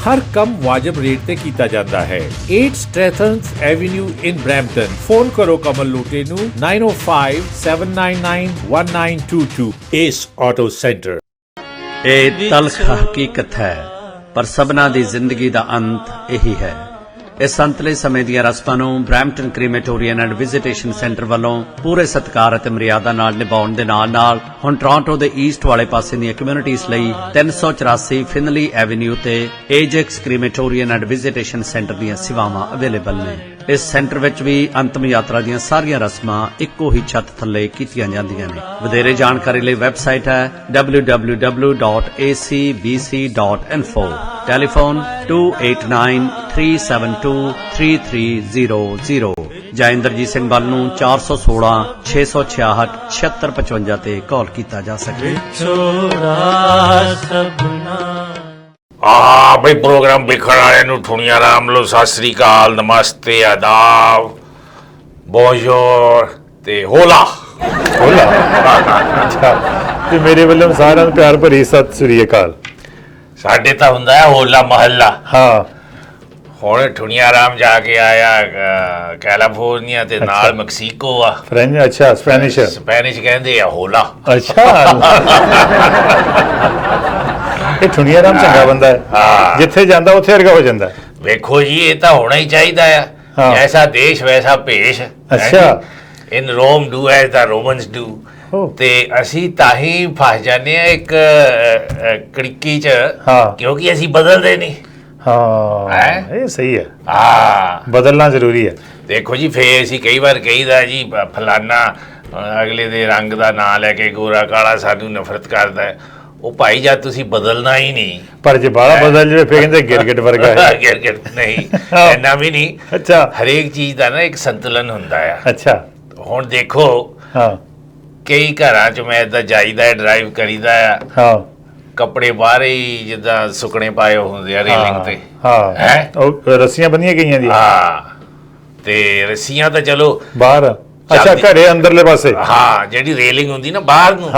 ਹਰ ਕੰਮ ਵਾਜਬ ਰੇਟ ਤੇ ਕੀਤਾ ਜਾਂਦਾ ਹੈ। 8 Strathearn avenue in Brampton. Phone ਕਰੋ ਕਮਲ ਲੂਟੇ ਨੂੰ 905 799 1922। ਇਸ ਆਟੋ ਸੈਂਟਰ। ਇਹ ਤਲਖ ਹਕੀਕਤ ਹੈ, ਪਰ ਸਭਨਾਂ ਦੀ ਜ਼ਿੰਦਗੀ ਦਾ ਅੰਤ ਇਹੀ ਹੈ। ਇਸ ਅੰਤਲੇ ਸਮੇਂ ਦੀਆਂ ਰਸਮਾਂ ਨੂੰ Brampton crematorium and visitation centre ਵੱਲੋਂ ਪੂਰੇ ਸਤਿਕਾਰ ਅਤੇ ਮਰਿਆਦਾ ਨਾਲ ਨਿਭਾਉਣ ਦੇ ਨਾਲ ਹੁਣ ਟੋਰਾਂਟੋ ਦੇ ਈਸਟ ਵਾਲੇ ਪਾਸੇ ਦੀਆਂ ਕਮਿਊਨਿਟੀਜ਼ ਲਈ 384 ਫਿਨਲੀ ਐਵੇਨਿਊ ਤੇ ਏਜੈਕਸ ਕ੍ਰੀਮੇਟੋਰੀਅਨ ਐਂਡ ਵਿਜ਼ਿਟੇਸ਼ਨ ਸੈਂਟਰ ਦੀਆਂ ਸੇਵਾਵਾਂ ਅਵੇਲੇਬਲ ਨੇ। ਇਸ ਸੈਂਟਰ ਵਿੱਚ ਵੀ ਅੰਤਮ ਯਾਤਰਾ ਦੀਆਂ ਸਾਰੀਆਂ ਰਸਮਾਂ ਇੱਕੋ ਹੀ ਛੱਤ ਥੱਲੇ ਕੀਤੀਆਂ ਜਾਂਦੀਆਂ ਨੇ। ਵਧੇਰੇ ਜਾਣਕਾਰੀ ਲਈ ਵੈਬਸਾਈਟ ਹੈ www.acbc.info। ਟੈਲੀਫੋਨ 2893723300 ਜਾਂ ਇੰਦਰਜੀਤ ਸਿੰਘ ਬੱਲ ਨੂੰ 416 666 7655 ਤੇ ਕਾਲ ਕੀਤਾ ਜਾ ਸਕੇ। ਬਈ ਪ੍ਰੋਗਰਾਮ ਵੇਖਣ ਵਾਲਿਆਂ ਨੂੰ ਠੁਣੀਆਂ ਰਾਮ ਲੋ, ਸਤਿ ਸ੍ਰੀ ਅਕਾਲ, ਨਮਸਤੇ, ਆਦਾਬ, ਬੋਨਜੋਰ ਤੇ ਹੋਲਾ। ਅੱਛਾ, ਤੇ ਮੇਰੇ ਵੱਲੋਂ ਸਾਰਿਆਂ ਨੂੰ ਪਿਆਰ ਭਰੀ ਸਤਿ ਸ੍ਰੀ ਅਕਾਲ। ਸਾਡੇ ਤਾਂ ਹੁੰਦਾ ਹੈ ਹੋਲਾ ਮਹੱਲਾ। ਹਾਂ, ਹੁਣ ਠੁਣੀਆਂ ਰਾਮ ਜਾ ਕੇ ਆਇਆ ਕੈਲੀਫੋਰਨੀਆ ਤੇ ਨਾਲ ਮੈਕਸੀਕੋ ਆ। ਫ੍ਰੈਂਚ, ਅੱਛਾ, ਸਪੈਨਿਸ਼ ਕਹਿੰਦੇ ਆ ਹੋਲਾ। ਅੱਛਾ। ਇਹ ਠੁਣੀਆ ਰਾਮ ਚੰਗਾ ਬੰਦਾ ਹੈ, ਜਿੱਥੇ ਜਾਂਦਾ ਉੱਥੇ ਵਰਗਾ ਹੋ ਜਾਂਦਾ। ਵੇਖੋ ਜੀ, ਇਹ ਤਾਂ ਹੋਣਾ ਹੀ ਚਾਹੀਦਾ ਆ। ਜੈਸਾ ਦੇਸ਼ ਵੈਸਾ ਭੇਸ਼। ਅੱਛਾ। ਇਨ ਰੋਮ ਡੂ ਐਜ਼ ਦਾ ਰੋਮਨਸ ਡੂ। ਤੇ ਅਸੀਂ ਤਾਂ ਹੀ ਫਸ ਜਾਂਦੇ ਆ ਇੱਕ ਕੜਿੱਕੀ ਚ, ਕਿਉਂਕਿ ਅਸੀਂ ਬਦਲਦੇ ਨਹੀਂ। ਹਾਂ, ਇਹ ਸਹੀ ਹੈ। ਬਦਲਣਾ ਜ਼ਰੂਰੀ ਹੈ। ਦੇਖੋ ਜੀ, ਫੇਰ ਅਸੀਂ ਕਈ ਵਾਰ ਕਹੀਦਾ ਜੀ ਫਲਾਨਾ ਅਗਲੇ ਦੇ ਰੰਗ ਦਾ ਨਾਂ ਲੈ ਕੇ ਗੋਰਾ ਕਾਲਾ ਸਾਨੂੰ ਨਫ਼ਰਤ ਕਰਦਾ ਹੈ। ਉਹ ਭਾਈ ਜਦ ਤੁਸੀਂ ਬਦਲਣਾ ਹੀ ਨਹੀਂ, ਪਰ ਜੇ ਬਾਹਲਾ ਬਦਲ ਜਾਵੇ ਫੇਰ ਕਹਿੰਦੇ ਗਿਰਗਿਟ ਵਰਗਾ ਹੈ। ਗਿਰਗਿਟ ਨਹੀਂ, ਇੰਨਾ ਵੀ ਨਹੀਂ। ਅੱਛਾ। ਹਰੇਕ ਚੀਜ਼ ਦਾ ਨਾ ਇੱਕ ਸੰਤੁਲਨ ਹੁੰਦਾ ਆ। ਅੱਛਾ। ਹੁਣ ਦੇਖੋ, ਕਈ ਘਰਾਂ ਚ ਮੈਂ ਏਦਾਂ ਜਾਈਦਾ, ਡਰਾਈਵ ਕਰੀਦਾ ਆ, ਕੱਪੜੇ ਬਾਹਰ ਹੀ ਜਿੱਦਾਂ ਸੁੱਕਣੇ ਪਾਏ ਹੁੰਦੇ ਆ ਰੇਲਿੰਗ ਤੇ। ਉਹ ਰੱਸੀਆਂ ਬੰਨੀਆਂ ਗਈਆਂ ਦੀ। ਤੇ ਰੱਸੀਆਂ ਤਾਂ ਚਲੋ ਬਾਹਰ, ਅੱਛਾ, ਘਰੇ ਅੰਦਰਲੇ ਪਾਸੇ। ਜਿਹੜੀ ਰੇਲਿੰਗ ਹੁੰਦੀ ਨਾ ਬਾਹਰ ਨੂੰ,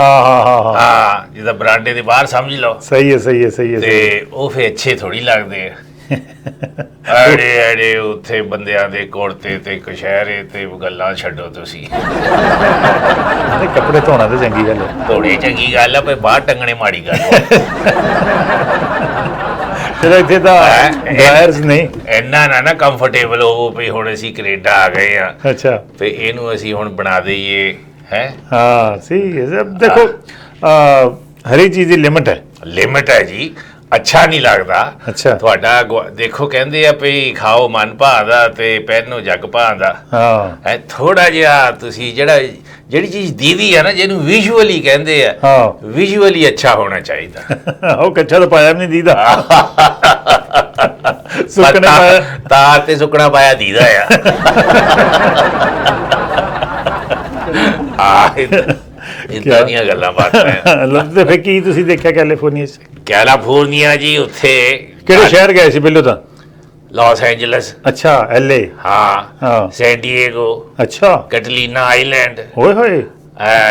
ਜਿੱਦਾਂ ਬਰਾਂਡੇ ਦੇ ਬਾਹਰ ਸਮਝ ਲਓ। ਸਹੀ ਹੈ, ਸਹੀ ਹੈ, ਸਹੀ ਹੈ। ਤੇ ਉਹ ਫੇਰ ਅੱਛੇ ਥੋੜੀ ਲੱਗਦੇ ਆ। ਅੜੇ ਉੱਥੇ ਬੰਦਿਆਂ ਦੇ ਕੁੜਤੇ ਤੇ ਕਸ਼ਹਿਰੇ ਤੇ ਗੱਲਾਂ ਛੱਡੋ ਤੁਸੀਂ। ਕੱਪੜੇ ਧੋਣਾ ਤੇ ਚੰਗੀ ਗੱਲ ਹੈ, ਧੋਣੇ ਚੰਗੀ ਗੱਲ ਆ, ਪਰ ਬਾਹਰ ਟੰਗਣੇ ਮਾੜੀ ਗੱਲ। ਚਲੋ ਇੱਥੇ ਤਾਂ ਡਰਾਇਰਸ ਨਹੀਂ, ਇੰਨਾ ਨਾ ਕੰਫਰਟੇਬਲ ਹੋਵੋ ਵੀ ਹੁਣ ਅਸੀਂ ਕੈਨੇਡਾ ਆ ਗਏ ਆ। ਅੱਛਾ। ਤੇ ਇਹਨੂੰ ਅਸੀਂ ਹੁਣ ਬਣਾ ਦਈਏ ਹੈ। ਸਹੀ ਹੈ। ਦੇਖੋ, ਹਰੇਕ ਚੀਜ਼ ਦੀ ਲਿਮਿਟ ਹੈ। ਲਿਮਿਟ ਹੈ ਜੀ। ਅੱਛਾ ਨਹੀਂ ਲੱਗਦਾ। ਅੱਛਾ। ਤੁਹਾਡਾ ਦੇਖੋ ਕਹਿੰਦੇ ਆ ਵੀ ਖਾਓ ਮਨ ਭਾਉਂਦਾ ਤੇ ਪਹਿਨੋ ਜੱਗ ਭਾਉਂਦਾ। ਹਾਂ ਥੋੜਾ ਜਿਹਾ ਤੁਸੀਂ ਜਿਹੜੀ ਚੀਜ਼ ਦੀਦੀ ਆ ਨਾ, ਜਿਹਨੂੰ ਵਿਜ਼ੂਅਲੀ ਕਹਿੰਦੇ ਆ, ਹਾਂ ਵਿਜ਼ੂਅਲੀ ਅੱਛਾ ਹੋਣਾ ਚਾਹੀਦਾ। ਉਹ ਕੱਚਾ ਤਾਂ ਪਾਇਆ ਵੀ ਨਹੀਂ ਦੀਦਾ। ਸੁੱਕਣੇ ਪਾਇਆ ਤਾਰ ਤੇ ਸੁੱਕਣਾ ਪਾਇਆ ਦੀਦਾ ਆ। ਇਦਾਂ ਦੀਆਂ ਗੱਲਾਂ ਬਾਤਾਂ। ਤੇ ਫਿਰ ਕੀ ਤੁਸੀਂ ਦੇਖਿਆ ਕੈਲੀਫੋਰਨੀਆ 'ਚ? ਕੈਲੀਫੋਰਨੀਆ ਜੀ, ਉੱਥੇ ਕਿਹੜੇ ਸ਼ਹਿਰ ਗਏ ਸੀ ਪਹਿਲੋਂ ਤਾਂ? Los Angeles. ਅੱਛਾ LA। ਹਾਂ। San Diego. ਅੱਛਾ। Catalina Island. ਓਏ ਹੋਏ।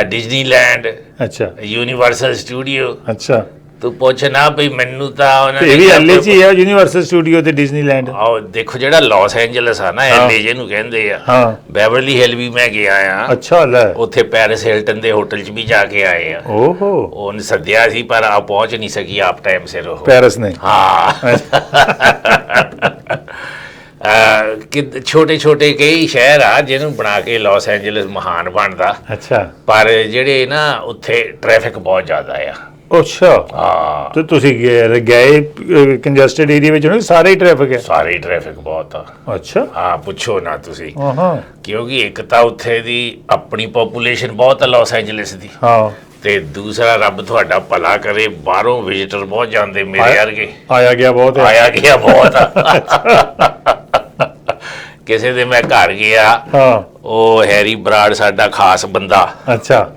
ਡਿਜ਼ਨੀਲੈਂਡ। ਅੱਛਾ। Universal Studio. ਅੱਛਾ। ਤੂੰ ਪੁੱਛ ਨਾ ਭਈ ਮੈਨੂੰ ਤਾਂ ਉਹਨਾਂ ਇਹ ਵੀ LA 'ਚ ਹੀ ਆ, ਯੂਨੀਵਰਸਲ ਸਟੂਡੀਓ ਤੇ ਡਿਜ਼ਨੀਲੈਂਡ। ਆਹ ਦੇਖੋ ਜਿਹੜਾ ਲਾਸ ਐਂਜਲਸ ਆ ਨਾ, LA ਜਿਹਨੂੰ ਕਹਿੰਦੇ ਆ। ਹਾਂ। ਬੈਵਰਲੀ ਹਿਲ ਵੀ ਮੈਂ ਗਿਆ ਆ। ਅੱਛਾ ਲੈ। ਉੱਥੇ ਪੈਰਿਸ ਹਿਲਟਨ ਦੇ ਹੋਟਲ 'ਚ ਵੀ ਜਾ ਕੇ ਆਏ ਆ। ਓਹੋ। ਉਹਨੇ ਸੱਦਿਆ ਸੀ ਪਰ ਆ ਪਹੁੰਚ ਨਹੀਂ ਸਕੀ ਆਪ ਟਾਈਮ ਸਿਰ ਉਹ। ਪੈਰਿਸ ਨੇ? ਹਾਂ। ਕਿ ਛੋਟੇ ਛੋਟੇ ਕਈ ਸ਼ਹਿਰ ਆ ਜਿਹਨੂੰ ਬਣਾ ਕੇ ਲਾਸ ਐਂਜਲਸ ਮਹਾਨ ਬਣਦਾ। ਅੱਛਾ। ਪਰ ਜਿਹੜੇ ਨਾ ਉੱਥੇ ਟ੍ਰੈਫਿਕ ਬਹੁਤ ਜ਼ਿਆਦਾ ਆ। ਅੱਛਾ। ਹਾਂ। ਤੇ ਤੁਸੀਂ ਗਏ ਕੰਜਸਟਡ ਏਰੀਆ ਵਿੱਚ? ਨਹੀਂ, ਸਾਰੇ ਹੀ ਟ੍ਰੈਫਿਕ ਹੈ? ਸਾਰੇ ਟ੍ਰੈਫਿਕ ਬਹੁਤ ਆ। ਅੱਛਾ। ਹਾਂ, ਪੁੱਛੋ ਨਾ ਤੁਸੀਂ। ਹਾਂ। ਕਿਉਂਕਿ ਇੱਕ ਤਾਂ ਉੱਥੇ ਦੀ ਆਪਣੀ ਪੋਪੂਲੇਸ਼ਨ ਬਹੁਤ ਆ ਲਾਸ ਐਂਜਲਸ ਦੀ। ਹਾਂ। ਤੇ ਦੂਸਰਾ ਰੱਬ ਤੁਹਾਡਾ ਭਲਾ ਕਰੇ, ਬਾਹਰੋਂ ਵਿਜ਼ਿਟਰ ਬਹੁਤ ਜਾਂਦੇ ਮੇਰੇ ਵਰਗੇ। ਆਇਆ ਗਿਆ ਬਹੁਤ ਹੈ। ਆਇਆ ਗਿਆ ਬਹੁਤ ਆ। ਕਿਸੇ ਦੇ ਮੈਂ ਘਰ ਗਿਆ। ਹਾਂ। ਉਹ ਹੈਰੀ ਬਰਾੜ ਸਾਡਾ ਖਾਸ ਬੰਦਾ। ਅੱਛਾ।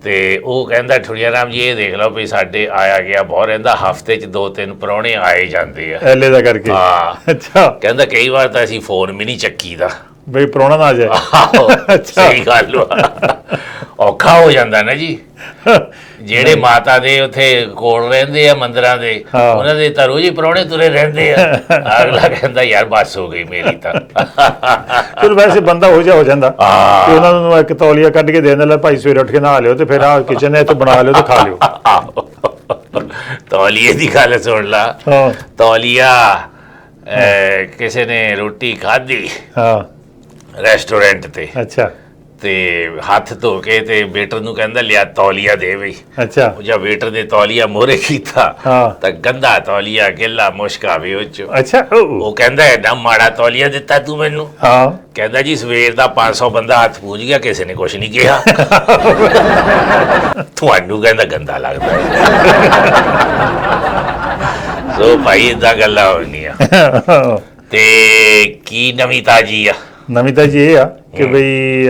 ਤੇ ਉਹ ਕਹਿੰਦਾ ਠੁਣੀਆ ਰਾਮ ਜੀ ਇਹ ਦੇਖ ਲਓ ਵੀ ਸਾਡੇ ਆਇਆ ਗਿਆ ਬਹੁਤ ਰਹਿੰਦਾ, ਹਫਤੇ 'ਚ 2-3 ਪ੍ਰਾਹੁਣੇ ਆਏ ਜਾਂਦੇ ਆ LA ਦਾ ਕਰਕੇ? ਹਾਂ। ਅੱਛਾ। ਕਹਿੰਦਾ ਕਈ ਵਾਰ ਤਾਂ ਅਸੀਂ ਫੋਨ ਵੀ ਨਹੀਂ ਚੱਕੀਦਾ ਬਈ ਪ੍ਰਾਹੁਣਾ ਨਾ ਆ ਜਾਏ। ਅੱਛਾ। ਸਹੀ ਗੱਲ ਵਾ। ਔਖਾ ਹੋ ਜਾਂਦਾ ਨਾ ਜੀ। ਜਿਹੜੇ ਮਾਤਾ ਦੇ ਉੱਥੇ ਕੋਲ ਰਹਿੰਦੇ ਆ ਮੰਦਿਰਾਂ ਦੇ, ਉਹਨਾਂ ਦੇ ਤਾਂ ਰੋਜ਼ ਹੀ ਪ੍ਰਾਹੁਣੇ ਤੁਰੇ ਰਹਿੰਦੇ ਆ। ਅਗਲਾ ਕਹਿੰਦਾ ਯਾਰ ਬਸ ਹੋ ਗਈ ਮੇਰੀ ਤਾਂ। ਚਲ ਵੈਸੇ ਬੰਦਾ ਹੋ ਜਾਂਦਾ ਤੇ ਉਹਨਾਂ ਨੂੰ ਇੱਕ ਤੌਲੀਆ ਕੱਢ ਕੇ ਦੇ ਦਿੰਦਾ, ਲੈ ਭਾਈ ਸਵੇਰੇ ਉੱਠ ਕੇ ਨਹਾ ਲਿਓ ਤੇ ਫਿਰ ਆਹ ਕਿਚਨ ਹੈ ਇੱਥੇ ਬਣਾ ਲਿਓ ਤੇ ਖਾ ਲਿਓ। ਤੌਲੀਏ ਦੀ ਗੱਲ ਸੁਣ ਲਾ। ਤੌਲੀਆ ਕਿਸੇ ਨੇ ਰੋਟੀ ਖਾਧੀ ਰੈਸਟੋਰੈਂਟ ਤੇ। ਅੱਛਾ। ਤੇ ਹੱਥ ਧੋ ਕੇ ਤੇ ਵੇਟਰ ਨੂੰ ਕਹਿੰਦਾ ਲਿਆ ਤੌਲੀਆ ਦੇ ਬਈ। ਅੱਛਾ। ਉਹ ਜਦ ਵੇਟਰ ਨੇ ਤੌਲੀਆ ਮੋਹਰੇ ਕੀਤਾ ਤਾਂ ਗੰਦਾ ਤੌਲੀਆ, ਗਿੱਲਾ ਮੁਸ਼ਕ ਆਵੇ ਉਹ ਚੋਂ। ਅੱਛਾ। ਉਹ ਕਹਿੰਦਾ ਐਡਾ ਮਾੜਾ ਤੌਲੀਆ ਦਿੱਤਾ ਤੂੰ ਮੈਨੂੰ। ਹਾਂ। ਕਹਿੰਦਾ ਜੀ ਸਵੇਰ ਦਾ 500 ਬੰਦਾ ਹੱਥ ਪੂੰਝ ਗਿਆ, ਕਿਸੇ ਨੇ ਕੁਛ ਨਹੀਂ ਕਿਹਾ। ਤੁਹਾਨੂੰ ਕਹਿੰਦਾ ਗੰਦਾ ਲੱਗਦਾ। ਸੋ ਭਾਈ ਏਦਾਂ ਗੱਲਾਂ ਹੋਣੀਆਂ। ਤੇ ਕੀ ਨਵੀਂ ਤਾਜੀ ਆ? ਨਵੀਂ ਤਾਂ ਜੀ ਇਹ ਆ ਕਿ ਬਈ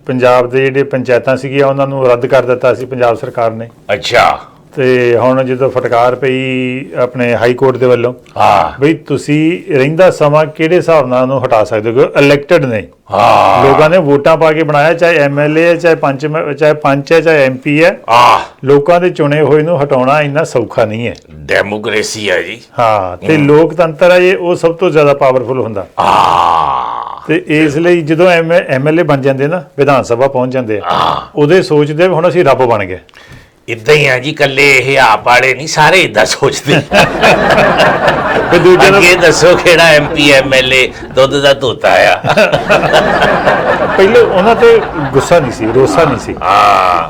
ਪੰਜਾਬ ਦੇ ਜਿਹੜੇ ਪੰਚਾਇਤਾਂ ਸੀਗੀਆਂ ਉਹਨਾਂ ਨੂੰ ਰੱਦ ਕਰ ਦਿੱਤਾ ਸੀ ਪੰਜਾਬ ਸਰਕਾਰ ਨੇ। ਅੱਛਾ। ਤੇ ਹੁਣ ਜਦੋਂ ਫਟਕਾਰ ਪਈ ਆਪਣੇ ਹਾਈ ਕੋਰਟ ਦੇ ਵੱਲੋਂ, ਬਈ ਤੁਸੀਂ ਰਹਿੰਦਾ ਸਮਾਂ ਕਿਹੜੇ ਹਿਸਾਬ ਨਾਲ ਉਹਨੂੰ ਹਟਾ ਸਕਦੇ ਹੋ? ਇਲੈਕਟਡ ਨੇ, ਲੋਕਾਂ ਨੇ ਵੋਟਾਂ ਪਾ ਕੇ ਬਣਾਇਆ, ਚਾਹੇ MLA ਹੈ, ਚਾਹੇ ਪੰਚ ਹੈ, ਚਾਹੇ MP ਹੈ। ਲੋਕਾਂ ਦੇ ਚੁਣੇ ਹੋਏ ਨੂੰ ਹਟਾਉਣਾ ਇੰਨਾ ਸੌਖਾ ਨਹੀਂ ਹੈ। ਡੈਮੋਕ੍ਰੇਸੀ ਹੈ ਜੀ। ਹਾਂ। ਤੇ ਲੋਕਤੰਤਰ ਹੈ ਇਹ, ਉਹ ਸਭ ਤੋਂ ਜ਼ਿਆਦਾ ਪਾਵਰਫੁਲ ਹੁੰਦਾ। ਤੇ ਇਸ ਲਈ ਜਦੋਂ MLA ਬਣ ਜਾਂਦੇ ਨਾ, ਵਿਧਾਨ ਸਭਾ ਪਹੁੰਚ ਜਾਂਦੇ ਆ, ਉਹਦੇ ਸੋਚਦੇ ਹੁਣ ਅਸੀਂ ਰੱਬ ਬਣ ਗਏ। ਇਦਾਂ ਹੀ ਆ ਜੀ, ਕੱਲੇ ਇਹ ਆਪ ਵਾਲੇ ਨਹੀਂ, ਸਾਰੇ ਇਦਾਂ ਸੋਚਦੇ। ਅੱਗੇ ਦੱਸੋ ਕਿਹੜਾ MP MLA ਦੁੱਧ ਦਾ ਧੋਤਾ ਆ? ਪਹਿਲੇ ਉਹਨਾਂ ਤੇ ਗੁੱਸਾ ਨਹੀਂ ਸੀ, ਰੋਸਾ ਨਹੀਂ ਸੀ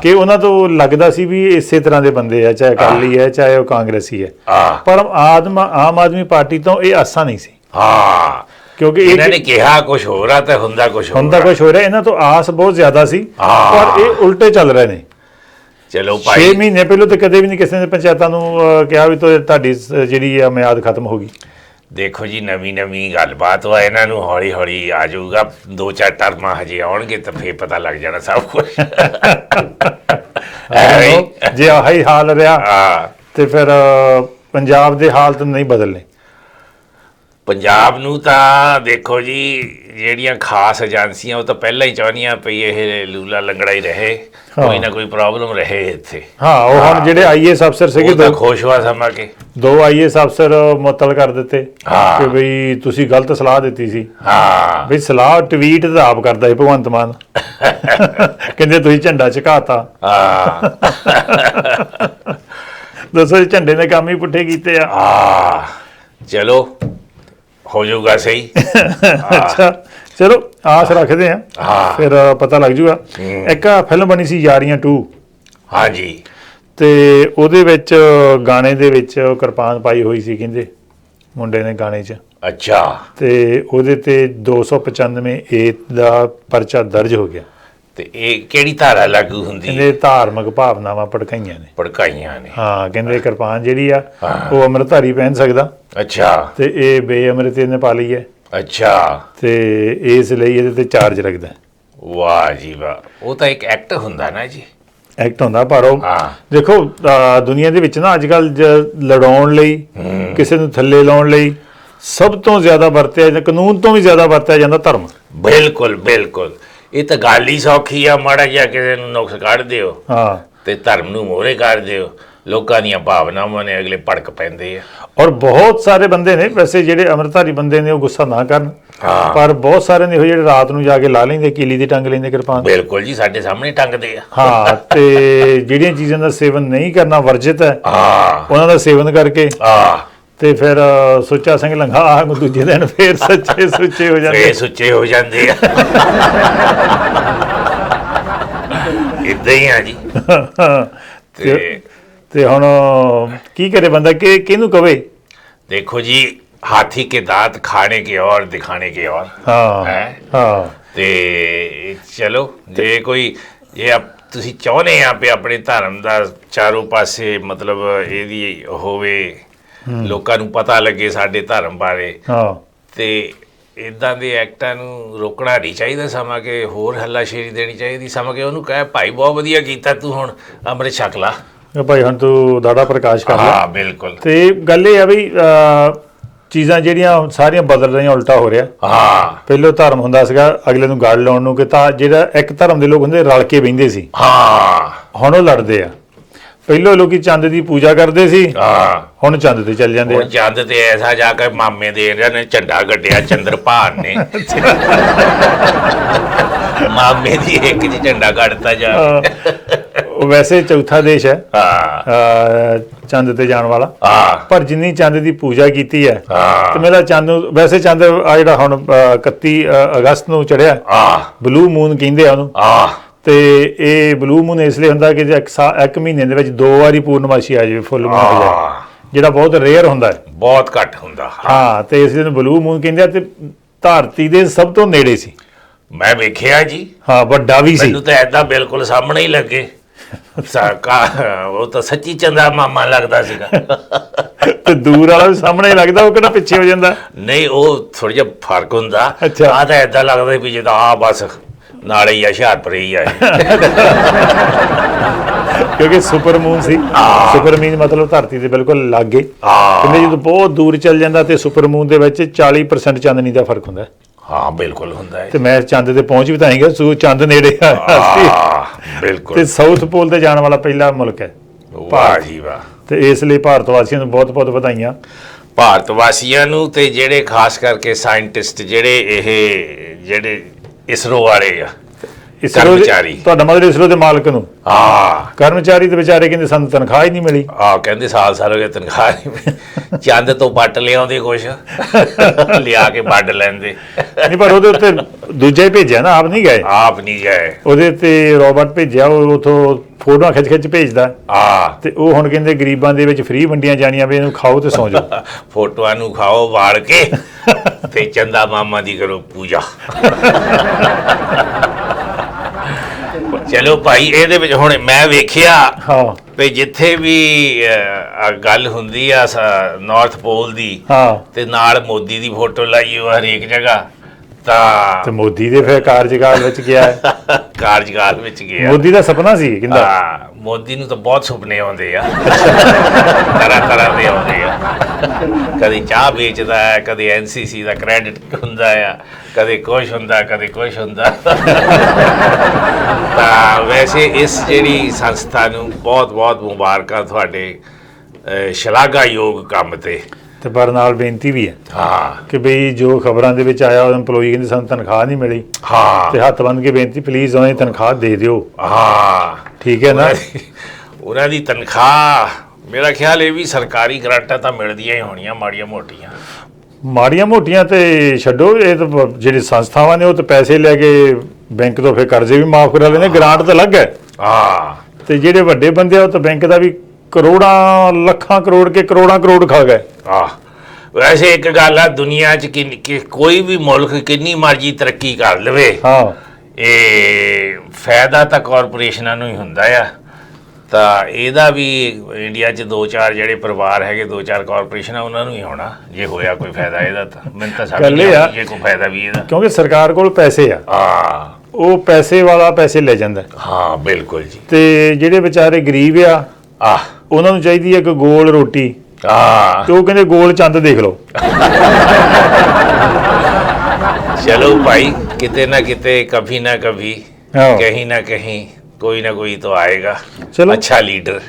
ਕਿ ਉਹਨਾਂ ਤੋਂ ਲੱਗਦਾ ਸੀ ਵੀ ਇਸੇ ਤਰ੍ਹਾਂ ਦੇ ਬੰਦੇ ਆ, ਚਾਹੇ ਅਕਾਲੀ ਹੈ ਚਾਹੇ ਉਹ ਕਾਂਗਰਸੀ ਹੈ। ਪਰ ਆਮ ਆਦਮੀ ਪਾਰਟੀ ਤੋਂ ਇਹ ਆਸਾਂ ਨਹੀਂ ਸੀ। ਕਿਉਂਕਿ ਇਹਨਾਂ ਨੇ ਕਿਹਾ ਕੁਝ ਹੋਰ ਆ ਤੇ ਹੁੰਦਾ ਕੁਝ ਹੋ ਰਿਹਾ। ਇਹਨਾਂ ਤੋਂ ਆਸ ਬਹੁਤ ਜ਼ਿਆਦਾ ਸੀ ਪਰ ਇਹ ਉਲਟੇ ਚੱਲ ਰਹੇ ਨੇ। ਚਲੋ ਭਾਈ 6 ਮਹੀਨੇ ਪਹਿਲਾਂ ਤਾਂ ਕਦੇ ਵੀ ਨਹੀਂ ਕਿਸੇ ਨੇ ਪੰਚਾਇਤਾਂ ਨੂੰ ਕਿਹਾ ਵੀ ਤੁਹਾਡੀ ਜਿਹੜੀ ਆ ਮਿਆਦ ਖਤਮ ਹੋ ਗਈ। ਦੇਖੋ ਜੀ, ਨਵੀਂ ਗੱਲਬਾਤ ਵਾ, ਇਹਨਾਂ ਨੂੰ ਹੌਲੀ ਹੌਲੀ ਆ ਜਾਊਗਾ। 2-4 ਟਰਮਾਂ ਹਜੇ ਆਉਣਗੇ ਤਾਂ ਫੇਰ ਪਤਾ ਲੱਗ ਜਾਣਾ ਸਭ ਕੁਝ। ਜੇ ਆਹੀ ਹਾਲ ਰਿਹਾ ਤੇ ਫਿਰ ਪੰਜਾਬ ਦੇ ਹਾਲਤ ਨਹੀਂ ਬਦਲਨੇ। ਪੰਜਾਬ ਨੂੰ ਤਾਂ ਦੇਖੋ ਜੀ, ਜਿਹੜੀਆਂ ਖਾਸ ਏਜੰਸੀਆਂ ਉਹ ਤਾਂ ਪਹਿਲਾਂ ਹੀ ਚਾਹੁੰਦੀਆਂ ਪਈ ਇਹ ਲੂਲਾ ਲੰਗੜਾ ਹੀ ਰਹੇ, ਕੋਈ ਨਾ ਕੋਈ ਪ੍ਰੋਬਲਮ ਰਹੇ ਇੱਥੇ। ਉਹ ਹੁਣ ਜਿਹੜੇ IAS ਅਫਸਰ ਸੀਗੇ ਤਾਂ ਖੁਸ਼ ਹੋਆ ਸਮਾਂ ਕੇ 2 IAS ਅਫਸਰ ਮੁਅੱਤਲ ਕਰ ਦਿੱਤੇ ਕਿ ਬਈ ਤੁਸੀਂ ਗਲਤ ਸਲਾਹ ਦਿੱਤੀ ਸੀ। ਬਈ ਸਲਾਹ ਟਵੀਟ ਤਾਂ ਆਪ ਕਰਦਾ ਸੀ ਭਗਵੰਤ ਮਾਨ। ਕਹਿੰਦੇ ਤੁਸੀਂ ਝੰਡਾ ਝੁਕਾਤਾ। ਦੱਸੋ ਝੰਡੇ ਨੇ ਕੰਮ ਹੀ ਪੁੱਠੇ ਕੀਤੇ ਆ। ਚਲੋ ਹੋ ਜਾਊਗਾ ਸਹੀ। ਅੱਛਾ, ਚਲੋ ਆਸ ਰੱਖਦੇ ਆ, ਫਿਰ ਪਤਾ ਲੱਗ ਜੂਗਾ। ਇੱਕ ਫਿਲਮ ਬਣੀ ਸੀ ਯਾਰੀਆਂ 2। ਹਾਂਜੀ। ਤੇ ਉਹਦੇ ਵਿੱਚ ਗਾਣੇ ਦੇ ਵਿੱਚ ਕਿਰਪਾਨ ਪਾਈ ਹੋਈ ਸੀ ਕਹਿੰਦੇ ਮੁੰਡੇ ਨੇ ਗਾਣੇ 'ਚ, ਅੱਛਾ ਤੇ ਉਹਦੇ ਤੇ 295 ਏ ਦਾ ਪਰਚਾ ਦਰਜ ਹੋ ਗਿਆ। ਤੇ ਇਹ ਕਿਹੜੀ ਧਾਰਾ ਲਾਗੂ ਹੁੰਦੀ ਹੈ? ਕਹਿੰਦੇ ਧਾਰਮਿਕ ਭਾਵਨਾਵਾਂ ਭੜਕਾਈਆਂ ਨੇ। ਭੜਕਾਈਆਂ ਨੇ। ਹਾਂ, ਕਹਿੰਦੇ ਕਿਰਪਾਨ ਜਿਹੜੀ ਆ ਉਹ ਅੰਮ੍ਰਿਤਧਾਰੀ ਪਹਿਨ ਸਕਦਾ, ਅੱਛਾ ਤੇ ਇਹ ਬੇਅਮ੍ਰਿਤ ਇਹਨੇ ਪਾ ਲਈ ਹੈ, ਅੱਛਾ ਤੇ ਇਸ ਲਈ ਇਹਦੇ ਤੇ ਚਾਰਜ ਲੱਗਦਾ। ਵਾਹ ਜੀ ਵਾਹ, ਉਹ ਤਾਂ ਇੱਕ ਐਕਟ ਹੁੰਦਾ ਨਾ ਜੀ। ਐਕਟ ਹੁੰਦਾ, ਪਰ ਉਹ ਹਾਂ। ਦੇਖੋ ਦੁਨੀਆ ਦੇ ਵਿੱਚ ਨਾ ਅੱਜ ਕੱਲ ਲੜਾਉਣ ਲਈ, ਕਿਸੇ ਨੂੰ ਥੱਲੇ ਲਾਉਣ ਲਈ ਸਭ ਤੋਂ ਜ਼ਿਆਦਾ ਵਰਤਿਆ ਜਾਂ ਕਾਨੂੰਨ ਤੋਂ ਵੀ ਜ਼ਿਆਦਾ ਵਰਤਿਆ ਜਾਂਦਾ ਧਰਮ। ਬਿਲਕੁਲ ਬਿਲਕੁਲ, ਇਹ ਤਾਂ ਗੱਲ ਹੀ ਸੌਖੀ ਆ, ਮਾੜਾ ਜਿਹਾ ਕਿਸੇ ਨੂੰ ਨੁਕਸ ਕੱਢ ਦਿਓ ਹਾਂ, ਤੇ ਧਰਮ ਨੂੰ ਮੋਹਰੇ ਕਰ ਦਿਓ, ਲੋਕਾਂ ਦੀਆਂ ਭਾਵਨਾਵਾਂ ਨੇ ਅਗਲੇ ਭੜਕ ਪੈਂਦੇ ਆ। ਔਰ ਬਹੁਤ ਸਾਰੇ ਬੰਦੇ ਨੇ ਵੈਸੇ ਜਿਹੜੇ ਅੰਮ੍ਰਿਤਧਾਰੀ ਬੰਦੇ ਨੇ ਉਹ ਗੁੱਸਾ ਨਾ ਕਰਨ, ਹਾਂ। ਪਰ ਬਹੁਤ ਸਾਰੇ ਨੇ ਉਹ ਜਿਹੜੇ ਰਾਤ ਨੂੰ ਜਾ ਕੇ ਲਾ ਲੈਂਦੇ, ਕੀਲੀ ਦੀ ਟੰਗ ਲੈਂਦੇ ਕਿਰਪਾਨ। ਬਿਲਕੁਲ ਜੀ, ਸਾਡੇ ਸਾਹਮਣੇ ਟੰਗਦੇ ਆ। ਹਾਂ, ਤੇ ਜਿਹੜੀਆਂ ਚੀਜ਼ਾਂ ਦਾ ਸੇਵਨ ਨਹੀਂ ਕਰਨਾ ਵਰਜਿਤ ਹੈ, ਹਾਂ ਉਹਨਾਂ ਦਾ ਸੇਵਨ ਕਰਕੇ ਆ ਤੇ ਫਿਰ ਸੁੱਚਾ ਸਿੰਘ ਲੰਘਾ ਦੂਜੇ ਦਿਨ ਫੇਰ ਸੱਚੇ ਸੁੱਚੇ ਹੋ ਜਾਂਦੇ। ਫੇਰ ਸੁੱਚੇ ਹੋ ਜਾਂਦੇ ਆ। ਇਦਾਂ ਹੀ ਆ ਜੀ। ਤੇ ਤੇ ਹੁਣ ਕੀ ਕਰੇ ਬੰਦਾ, ਕਿਹਨੂੰ ਕਵੇ? ਦੇਖੋ ਜੀ, ਹਾਥੀ ਕੇ ਦਾंत ਖਾਣੇ ਕੇ ਔਰ ਦਿਖਾਣੇ ਕੇ ਔਰ। ਹਾਂ ਹੈਂ? ਹਾਂ, ਤੇ ਚਲੋ, ਜੇ ਕੋਈ ਤੁਸੀਂ ਚਾਹੁੰਦੇ ਆ ਵੀ ਆਪਣੇ ਧਰਮ ਦਾ ਚਾਰੋਂ ਪਾਸੇ ਮਤਲਬ ਇਹਦੀ ਹੋਵੇ, ਲੋਕਾਂ ਨੂੰ ਪਤਾ ਲੱਗੇ ਸਾਡੇ ਧਰਮ ਬਾਰੇ, ਹਾਂ, ਤੇ ਇਦਾਂ ਦੇ ਐਕਟਾਂ ਨੂੰ ਰੋਕਣਾ ਨਹੀਂ ਚਾਹੀਦਾ, ਸਮਾਂ ਕਿ ਹੋਰ ਹੱਲਾਸ਼ੇਰੀ ਦੇਣੀ ਚਾਹੀਦੀ, ਸਮਾਂ ਕਿ ਉਹਨੂੰ ਕਹੇ ਭਾਈ ਬਹੁਤ ਵਧੀਆ ਕੀਤਾ ਤੂੰ, ਹੁਣ ਅੰਮ੍ਰਿਤ ਛਕ ਲਾ ਭਾਈ ਹੁਣ ਤੂੰ ਦਾੜਾ ਪ੍ਰਕਾਸ਼ ਕਰ ਲੈ। ਹਾਂ ਬਿਲਕੁਲ। ਤੇ ਗੱਲ ਇਹ ਆ ਵੀ ਚੀਜ਼ਾਂ ਜਿਹੜੀਆਂ ਸਾਰੀਆਂ ਬਦਲ ਰਹੀਆਂ, ਉਲਟਾ ਹੋ ਰਿਹਾ। ਹਾਂ ਪਹਿਲੋਂ ਧਰਮ ਹੁੰਦਾ ਸੀਗਾ ਅਗਲੇ ਨੂੰ ਗੜ ਲਾਉਣ ਨੂੰ, ਕਿ ਤਾਂ ਜਿਹੜਾ ਇੱਕ ਧਰਮ ਦੇ ਲੋਕ ਹੁੰਦੇ ਰਲ ਕੇ ਬਹਿੰਦੇ ਸੀ, ਹਾਂ ਹੁਣ ਉਹ ਲੜਦੇ ਆ। ਪਹਿਲੋਂ ਲੋਕੀ ਚੰਦ ਦੀ ਪੂਜਾ ਕਰਦੇ ਸੀ, ਹਾਂ। ਹੁਣ ਚੰਦ ਤੇ ਚੱਲ ਜਾਂਦੇ ਹੁਣ ਆ। ਚੰਦ ਤੇ ਐਸਾ ਜਾ ਕੇ ਮਾਮੇ ਦੇ ਇਹਨਾਂ ਨੇ ਝੰਡਾ ਗੱਡਿਆ ਚੰਦਰਪਾਨ ਨੇ। ਮਾਮੇ ਦੀ ਇੱਕ ਚ ਝੰਡਾ ਕੱਢਤਾ ਜਾ। ਉਹ ਵੈਸੇ ਚੌਥਾ ਦੇਸ਼ ਹੈ ਹਾਂ ਚੰਦ ਤੇ ਜਾਣ ਵਾਲਾ, ਹਾਂ ਪਰ ਜਿੰਨੀ ਚੰਦ ਦੀ ਪੂਜਾ ਕੀਤੀ ਹੈ, ਹਾਂ। ਤੇ ਮੇਰਾ ਚੰਦ ਨੂੰ ਵੈਸੇ ਚੰਦ ਆ ਜਿਹੜਾ ਹੁਣ 31 ਅਗਸਤ ਨੂੰ ਚੜਿਆ, ਹਾਂ ਬਲੂ ਮੂਨ ਕਹਿੰਦੇ ਆ ਉਹਨੂੰ। ਹਾਂ ਤੇ ਇਹ ਬਲੂ ਮੂਨ ਇਸ ਲਈ ਹੁੰਦਾ ਕਿ ਜੇ ਇੱਕ ਮਹੀਨੇ ਦੇ ਵਿੱਚ 2 ਵਾਰੀ ਪੂਰਨਮਾਸ਼ੀ ਆ ਜਾਵੇ, ਫੁੱਲ ਮੂਨ ਹੋ ਜਾਏ, ਜਿਹੜਾ ਬਹੁਤ ਰੇਅਰ ਹੁੰਦਾ ਹੈ। ਬਹੁਤ ਘੱਟ ਹੁੰਦਾ। ਹਾਂ, ਤੇ ਇਸ ਲਈ ਬਲੂ ਮੂਨ ਕਹਿੰਦੇ ਆ, ਤੇ ਧਰਤੀ ਦੇ ਸਭ ਤੋਂ ਨੇੜੇ ਸੀ। ਮੈਂ ਵੇਖਿਆ ਜੀ, ਹਾਂ, ਵੱਡਾ ਵੀ ਸੀ। ਮੈਨੂੰ ਤਾਂ ਏਦਾਂ ਬਿਲਕੁਲ ਸਾਹਮਣੇ ਹੀ ਲੱਗੇ। ਉਹ ਤਾਂ ਸੱਚੀ ਚੰਦਾ ਮਾਮਾ ਲੱਗਦਾ ਸੀਗਾ। ਤੇ ਦੂਰ ਵਾਲਾ ਵੀ ਸਾਹਮਣੇ ਲੱਗਦਾ, ਉਹ ਕਿਹੜਾ ਪਿੱਛੇ ਹੋ ਜਾਂਦਾ। ਨਹੀਂ, ਉਹ ਥੋੜਾ ਜਿਹਾ ਫਰਕ ਹੁੰਦਾ। ਅੱਛਾ। ਆ ਤਾਂ ਏਦਾਂ ਲੱਗਦਾ ਵੀ ਜਿੱਦਾਂ ਆ ਬਸ ਨਾਲੇ ਹੀ ਆ, ਹੁਸ਼ਿਆਰਪੁਰ ਹੀ ਆ। ਕਿਉਂਕਿ ਸੁਪਰ ਮੂਨ ਸੀ। ਸੁਪਰ ਮੂਨ ਮਤਲਬ ਧਰਤੀ ਦੇ ਬਿਲਕੁਲ ਲਾਗੇ। ਹਾਂ ਕਹਿੰਦੇ ਜਦੋਂ ਬਹੁਤ ਦੂਰ ਚੱਲ ਜਾਂਦਾ ਤੇ ਸੁਪਰ ਮੂਨ ਦੇ ਵਿੱਚ 40% ਚਾਂਦਨੀ ਦਾ ਫਰਕ ਹੁੰਦਾ। ਹਾਂ ਬਿਲਕੁਲ ਹੁੰਦਾ ਹੈ। ਤੇ ਮੈਂ ਚੰਦ ਤੇ ਪਹੁੰਚ ਵੀ ਤਾਂ ਆਏਗਾ, ਚੰਦ ਨੇੜੇ ਆਇਆ ਸੀ। ਬਿਲਕੁਲ। ਤੇ ਸਾਊਥ ਪੋਲ ਤੇ ਜਾਣ ਵਾਲਾ ਪਹਿਲਾ ਮੁਲਕ ਹੈ ਵਾਹ ਜੀ ਵਾਹ। ਤੇ ਇਸ ਲਈ ਭਾਰਤ ਵਾਸੀਆਂ ਨੂੰ ਬਹੁਤ ਬਹੁਤ ਵਧਾਈਆਂ। ਭਾਰਤ ਵਾਸੀਆਂ ਨੂੰ ਤੇ ਜਿਹੜੇ ਖਾਸ ਕਰਕੇ ਸਾਇੰਟਿਸਟ ਜਿਹੜੇ ਇਸਰੋ ਵਾਲੇ ਆ, ਕਰਮਚਾਰੀ। ਤੁਹਾਡਾ ਮਤਲਬ ਇਸਰੋ ਦੇ ਮਾਲਕ ਨੂੰ। ਹਾਂ ਕਰਮਚਾਰੀ ਤੇ ਵਿਚਾਰੇ ਕਹਿੰਦੇ ਸਾਨੂੰ ਤਨਖਾਹ ਹੀ ਨਹੀਂ ਮਿਲੀ। ਕਹਿੰਦੇ ਸਾਲ ਹੋ ਗਏ ਤਨਖਾਹ ਨਹੀਂ। ਚੰਦ ਤੋਂ ਪੱਟ ਲਿਆਉਂਦੇ ਕੁਛ, ਲਿਆ ਕੇ ਵੱਢ ਲੈਂਦੇ। ਨਹੀਂ, ਪਰ ਉਹਦੇ ਉੱਤੇ ਦੂਜਾ ਹੀ ਭੇਜਿਆ ਨਾ, ਆਪ ਨਹੀਂ ਗਏ। ਆਪ ਨਹੀਂ ਗਏ। ਉਹਦੇ ਤੇ ਰੋਬੋਟ ਭੇਜਿਆ, ਉਹ ਉਥੋਂ ਫੋਟੋਆਂ ਖਿੱਚ ਭੇਜਦਾ। ਤੇ ਉਹ ਹੁਣ ਕਹਿੰਦੇ ਗਰੀਬਾਂ ਦੇ ਵਿੱਚ ਫ੍ਰੀ ਵੰਡੀਆਂ ਜਾਣੀਆਂ ਵੀ ਇਹਨੂੰ ਖਾਓ ਤੇ ਸੌਂ ਜਾਓ। ਫੋਟੋਆਂ ਨੂੰ ਖਾਓ ਵਾਲ ਕੇ ਤੇ ਚੰਦਾ ਮਾਮਾ ਦੀ ਕਰੋ ਪੂਜਾ। ਚਲੋ ਭਾਈ, ਇਹਦੇ ਵਿੱਚ ਹੁਣ ਮੈਂ ਵੇਖਿਆ ਵੀ ਜਿੱਥੇ ਵੀ ਗੱਲ ਹੁੰਦੀ ਆ ਨਾਰਥ ਪੋਲ ਦੀ, ਤੇ ਨਾਲ ਮੋਦੀ ਦੀ ਫੋਟੋ ਲਾਈ ਉਹ ਹਰੇਕ ਜਗ੍ਹਾ। ਤੇ ਮੋਦੀ ਦੇ ਫਿਰ ਕਾਰਜਕਾਲ ਵਿੱਚ ਗਿਆ ਹੈ। ਕਾਰਜਕਾਲ ਵਿੱਚ ਗਿਆ। ਮੋਦੀ ਦਾ ਸੁਪਨਾ ਸੀ ਕਹਿੰਦਾ। ਮੋਦੀ ਨੂੰ ਤਾਂ ਬਹੁਤ ਸੁਪਨੇ ਆਉਂਦੇ ਆ, ਤਰ੍ਹਾਂ ਦੇ ਆਉਂਦੇ ਆ। ਕਦੇ ਚਾਹ ਵੇਚਦਾ ਹੈ, ਕਦੇ NCC ਦਾ ਕ੍ਰੈਡਿਟ ਹੁੰਦਾ ਆ, ਕਦੇ ਕੁਛ ਹੁੰਦਾ, ਕਦੇ ਕੁਛ ਹੁੰਦਾ। ਤਾਂ ਵੈਸੇ ਇਸ ਜਿਹੜੀ ਸੰਸਥਾ ਨੂੰ ਬਹੁਤ ਬਹੁਤ ਮੁਬਾਰਕਾਂ ਤੁਹਾਡੇ ਸ਼ਲਾਘਾਯੋਗ ਕੰਮ ਤੇ। ਤੇ ਪਰ ਨਾਲ ਬੇਨਤੀ ਵੀ ਹੈ ਕਿ ਬਈ ਜੋ ਖਬਰਾਂ ਦੇ ਵਿੱਚ ਆਇਆ, EMPLOYEE ਕਹਿੰਦੇ ਸਾਨੂੰ ਤਨਖਾਹ ਨਹੀਂ ਮਿਲੀ। ਤੇ ਹੱਥ ਬੰਨ੍ਹ ਕੇ ਬੇਨਤੀ, ਪਲੀਜ਼ ਉਹਨਾਂ ਦੀ ਤਨਖਾਹ ਦੇ ਦਿਓ। ਠੀਕ ਹੈ ਨਾ। ਉਹਨਾਂ ਦੀ ਤਨਖਾਹ ਮੇਰਾ ਖਿਆਲ ਇਹ ਵੀ ਸਰਕਾਰੀ ਗ੍ਰਾਂਟਾਂ ਤਾਂ ਮਿਲਦੀਆਂ ਹੀ ਹੋਣੀਆਂ, ਮਾੜੀਆਂ ਮੋਟੀਆਂ ਤੇ ਛੱਡੋ। ਇਹ ਤਾਂ ਜਿਹੜੀ ਸੰਸਥਾਵਾਂ ਨੇ ਉਹ ਤਾਂ ਪੈਸੇ ਲੈ ਕੇ ਬੈਂਕ ਤੋਂ ਫਿਰ ਕਰਜ਼ੇ ਵੀ ਮਾਫ ਕਰਾ ਲੈਂਦੇ, ਗ੍ਰਾਂਟ ਤਾਂ ਅਲੱਗ ਹੈ। ਤੇ ਜਿਹੜੇ ਵੱਡੇ ਬੰਦੇ ਆ ਉਹ ਤਾਂ ਬੈਂਕ ਦਾ ਵੀ ਕਰੋੜਾਂ ਲੱਖਾਂ ਕਰੋੜ ਕੇ ਕਰੋੜਾਂ ਖਾ ਗਏ। ਵੈਸੇ ਇੱਕ ਗੱਲ ਆ, ਦੁਨੀਆ 'ਚ ਕੋਈ ਵੀ ਮੁਲਕ ਕਿੰਨੀ ਮਰਜ਼ੀ ਤਰੱਕੀ ਕਰ ਲਵੇ, ਹਾਂ, ਇਹ ਫਾਇਦਾ ਤਾਂ ਕਾਰਪੋਰੇਸ਼ਨਾਂ ਨੂੰ ਹੀ ਹੁੰਦਾ ਆ। ਤਾਂ ਇਹਦਾ ਵੀ ਇੰਡੀਆ 'ਚ 2-4 ਜਿਹੜੇ ਪਰਿਵਾਰ ਹੈਗੇ, 2-4 ਕਾਰਪੋਰੇਸ਼ਨਾਂ, ਉਹਨਾਂ ਨੂੰ ਹੀ ਹੋਣਾ ਜੇ ਹੋਇਆ ਕੋਈ ਫਾਇਦਾ ਇਹਦਾ। ਤਾਂ ਮੈਨੂੰ ਤਾਂ ਸਮਝ ਨਹੀਂ ਆਉਂਦੀ ਜੇ ਕੋਈ ਫਾਇਦਾ ਵੀ ਇਹਦਾ, ਕਿਉਂਕਿ ਸਰਕਾਰ ਕੋਲ ਪੈਸੇ ਆ, ਉਹ ਪੈਸੇ ਵਾਲਾ ਪੈਸੇ ਲੈ ਜਾਂਦਾ। ਹਾਂ ਬਿਲਕੁਲ ਜੀ। ਤੇ ਜਿਹੜੇ ਵਿਚਾਰੇ ਗਰੀਬ ਆ ਉਹਨਾਂ ਨੂੰ ਚਾਹੀਦੀ ਹੈ ਕਿ ਗੋਲ ਰੋਟੀ, ਤੇ ਉਹ ਕਹਿੰਦੇ ਗੋਲ ਚੰਦ ਦੇਖ ਲਓ। चलो भाई, किते ना किते, कभी ना कभी, हाँ। कहीं ना कहीं कोई ना कोई तो आएगा। चलो। अच्छा लीडर।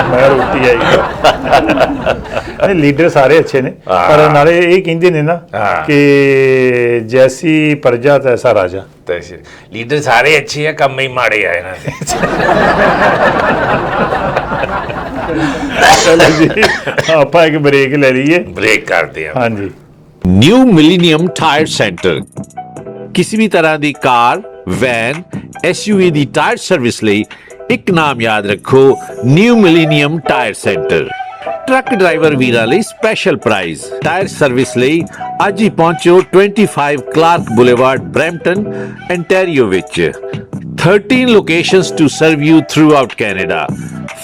मैं रोटी आई लीडर सारे अच्छे ने, पर नाले ये कहते ने ना कि जैसी प्रजा तैसा राजा। लीडर सारे अच्छे हैं, कम ही माड़े आए ना। चलो जी, आप एक ब्रेक ले लीए, ब्रेक करते हैं। हाँ जी। New millennium tyre centre. ਕਿਸੇ ਵੀ ਤਰ੍ਹਾਂ ਦੀ ਕਾਰ, ਵੈਨ, SUV ਦੀ ਟਾਇਰ ਸਰਵਿਸ ਲਈ ਇੱਕ ਨਾਮ ਯਾਦ ਰੱਖੋ, new millennium tyre centre. Truck driver ਵੀਰਾਂ ਲਈ ਸਪੈਸ਼ਲ ਪ੍ਰਾਈਜ਼। ਟਾਇਰ ਸਰਵਿਸ ਲਈ ਅੱਜ ਹੀ ਪਹੁੰਚੋ 25 ਕਲਾਰਕ ਬੁਲੇਵਾਰਡ, ਬਰੈਂਪਟਨ, ਅੰਟਾਰੀਓ ਵਿੱਚ। 13 locations to serve you throughout Canada.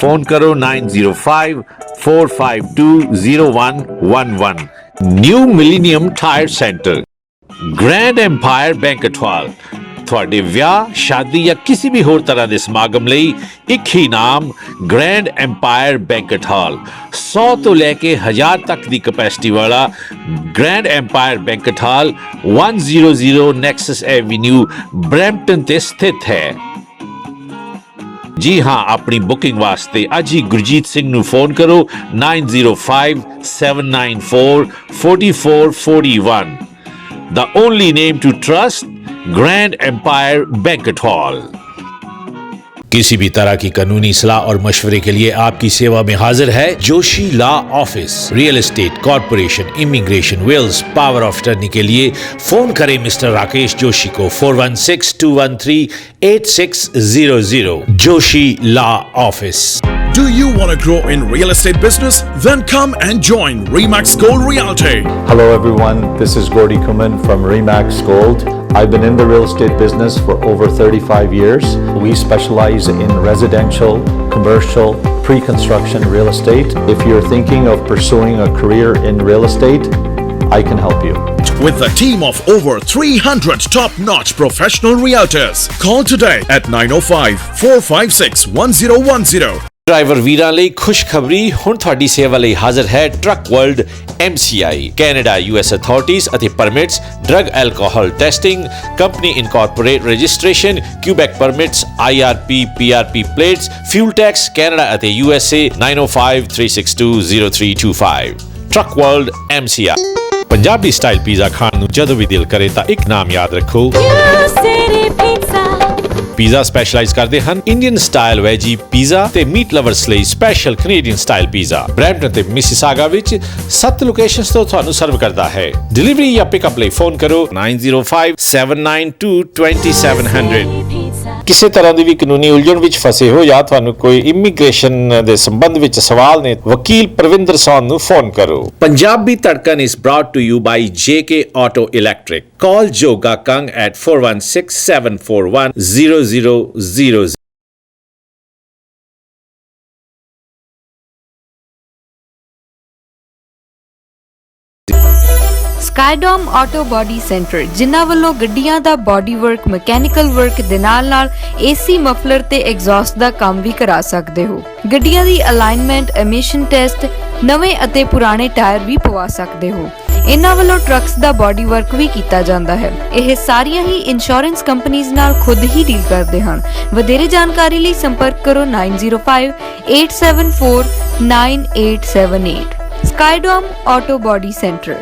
Phone karo 905-452-0111. New Millennium Tire Center. Grand Empire Banquet Hall. ਤੁਹਾਡੇ ਵਿਆਹ, ਸ਼ਾਦੀ ਜਾਂ ਕਿਸੇ ਵੀ ਹੋਰ ਤਰ੍ਹਾਂ ਦੇ ਸਮਾਗਮ ਲਈ ਇੱਕ ਹੀ ਨਾਮ, ਗ੍ਰੈਂਡ ਐਮਪਾਇਰ ਬੈਂਕਟ ਹਾਲ। 100 ਤੋਂ ਲੈ ਕੇ 1000 ਤੱਕ ਦੀ ਕਪੈਸਿਟੀ ਵਾਲਾ Grand Empire banquet hall 100 Nexus Avenue, Brampton ਤੇ ਸਥਿਤ ਹੈ। ਜੀ ਹਾਂ, ਆਪਣੀ ਬੁਕਿੰਗ ਵਾਸਤੇ ਅੱਜ ਹੀ ਗੁਰਜੀਤ ਸਿੰਘ ਨੂੰ ਫੋਨ ਕਰੋ 905-794-4441. The only name to trust, Grand Empire banquet hall. किसी भी तरह की कानूनी सलाह और मशवरे के लिए आपकी सेवा में हाजिर है Joshi law office. Real estate, corporation, immigration, wills, power of attorney के लिए फोन करें मिस्टर राकेश जोशी को 416-213-8600। Joshi law office. Do you want to grow in real estate business? Then come and join Remax Gold Realty. Hello everyone, this is Gordy Kuman from Remax Gold. I've been in the real estate business for over 35 years. We specialize in residential, commercial, pre-construction real estate. If you're thinking of pursuing a career in real estate, I can help you. With a team of over 300 top-notch professional realtors. Call today at 905-456-1010. Driver ਵੀਰਾਂ ਲਈ ਖੁਸ਼ਖਬਰੀ, ਹੁਣ ਤੁਹਾਡੀ ਸੇਵਾ ਲਈ ਹਾਜ਼ਰ ਹੈ truck world MCI। Canada US authorities ਅਤੇ permits, drug alcohol testing, company incorporate registration, Quebec permits, IRP PRP plates, fuel tax, Canada ਅਤੇ USA 905-362-0325। Truck world MCI। Punjabi style pizza ਖਾਣ ਨੂੰ ਜਦੋਂ ਵੀ ਦਿਲ ਕਰੇ ਤਾਂ ਇੱਕ ਨਾਮ ਯਾਦ ਰੱਖੋ, ਪੀਜ਼ਾ ਸਪੈਸ਼ਲਾਈਜ਼ ਕਰਦੇ ਹਨ ਇੰਡੀਅਨ ਸਟਾਈਲ ਵੈਜੀ ਪੀਜ਼ਾ ਤੇ ਮੀਟ ਲਵਰਸ ਲਈ special Canadian style pizza. Brampton ਤੇ ਮਿਸੀਸਾਗਾ ਵਿੱਚ 7 ਲੋਕੇਸ਼ਨਸ ਤੋਂ ਤੁਹਾਨੂੰ ਸਰਵ ਕਰਦਾ ਹੈ। ਡਿਲੀਵਰੀ ਜਾਂ ਪਿਕਅਪ ਲਈ ਫੋਨ ਕਰੋ 905-792-2700। ਕਿਸੇ ਤਰ੍ਹਾਂ ਦੀ ਵੀ ਕਾਨੂੰਨੀ ਉਲਝਣ ਵਿੱਚ ਫਸੇ ਹੋ ਜਾਂ ਤੁਹਾਨੂੰ ਕੋਈ ਇਮੀਗ੍ਰੇਸ਼ਨ ਦੇ ਸੰਬੰਧ ਵਿੱਚ ਸਵਾਲ ਨੇ, ਵਕੀਲ ਪ੍ਰਵਿੰਦਰ ਸੌਨ ਨੂੰ ਫੋਨ ਕਰੋ। Punjabi Dhadkan is brought to you by JK Auto Electric. Call Joe Gakang at 416-741-0000. Skydome auto body centre, ਜਿਨ੍ਹਾਂ ਵੱਲੋਂ ਗੱਡੀਆਂ ਦਾ ਬਾਡੀ ਵਰਕ, ਮਕੈਨੀਕਲ ਵਰਕ ਦੇ ਨਾਲ AC ਮਫਲਰ ਤੇ ਐਗਜ਼ੌਸਟ ਦਾ ਕੰਮ ਵੀ ਕਰਾ ਸਕਦੇ ਹੋ। ਗੱਡੀਆਂ ਦੀ ਅਲਾਈਨਮੈਂਟ, ਐਮਿਸ਼ਨ ਟੈਸਟ, ਨਵੇਂ ਅਤੇ ਪੁਰਾਣੇ ਟਾਇਰ ਵੀ ਪਵਾ ਸਕਦੇ ਹੋ। ਇਹਨਾਂ ਵੱਲੋਂ ਟਰੱਕਸ ਦਾ ਬਾਡੀ ਵਰਕ ਵੀ ਕੀਤਾ ਜਾਂਦਾ ਹੈ। ਇਹ ਸਾਰੀਆਂ ਹੀ ਇੰਸ਼ੋਰੈਂਸ ਕੰਪਨੀਆਂ ਨਾਲ ਖੁਦ ਹੀ ਡੀਲ ਕਰਦੇ ਹਨ। ਵਧੇਰੇ ਜਾਣਕਾਰੀ ਲਈ ਸੰਪਰਕ ਕਰੋ 905-874-9878। ਸਕਾਈਡੋਮ ਆਟੋ ਬਾਡੀ ਸੈਂਟਰ।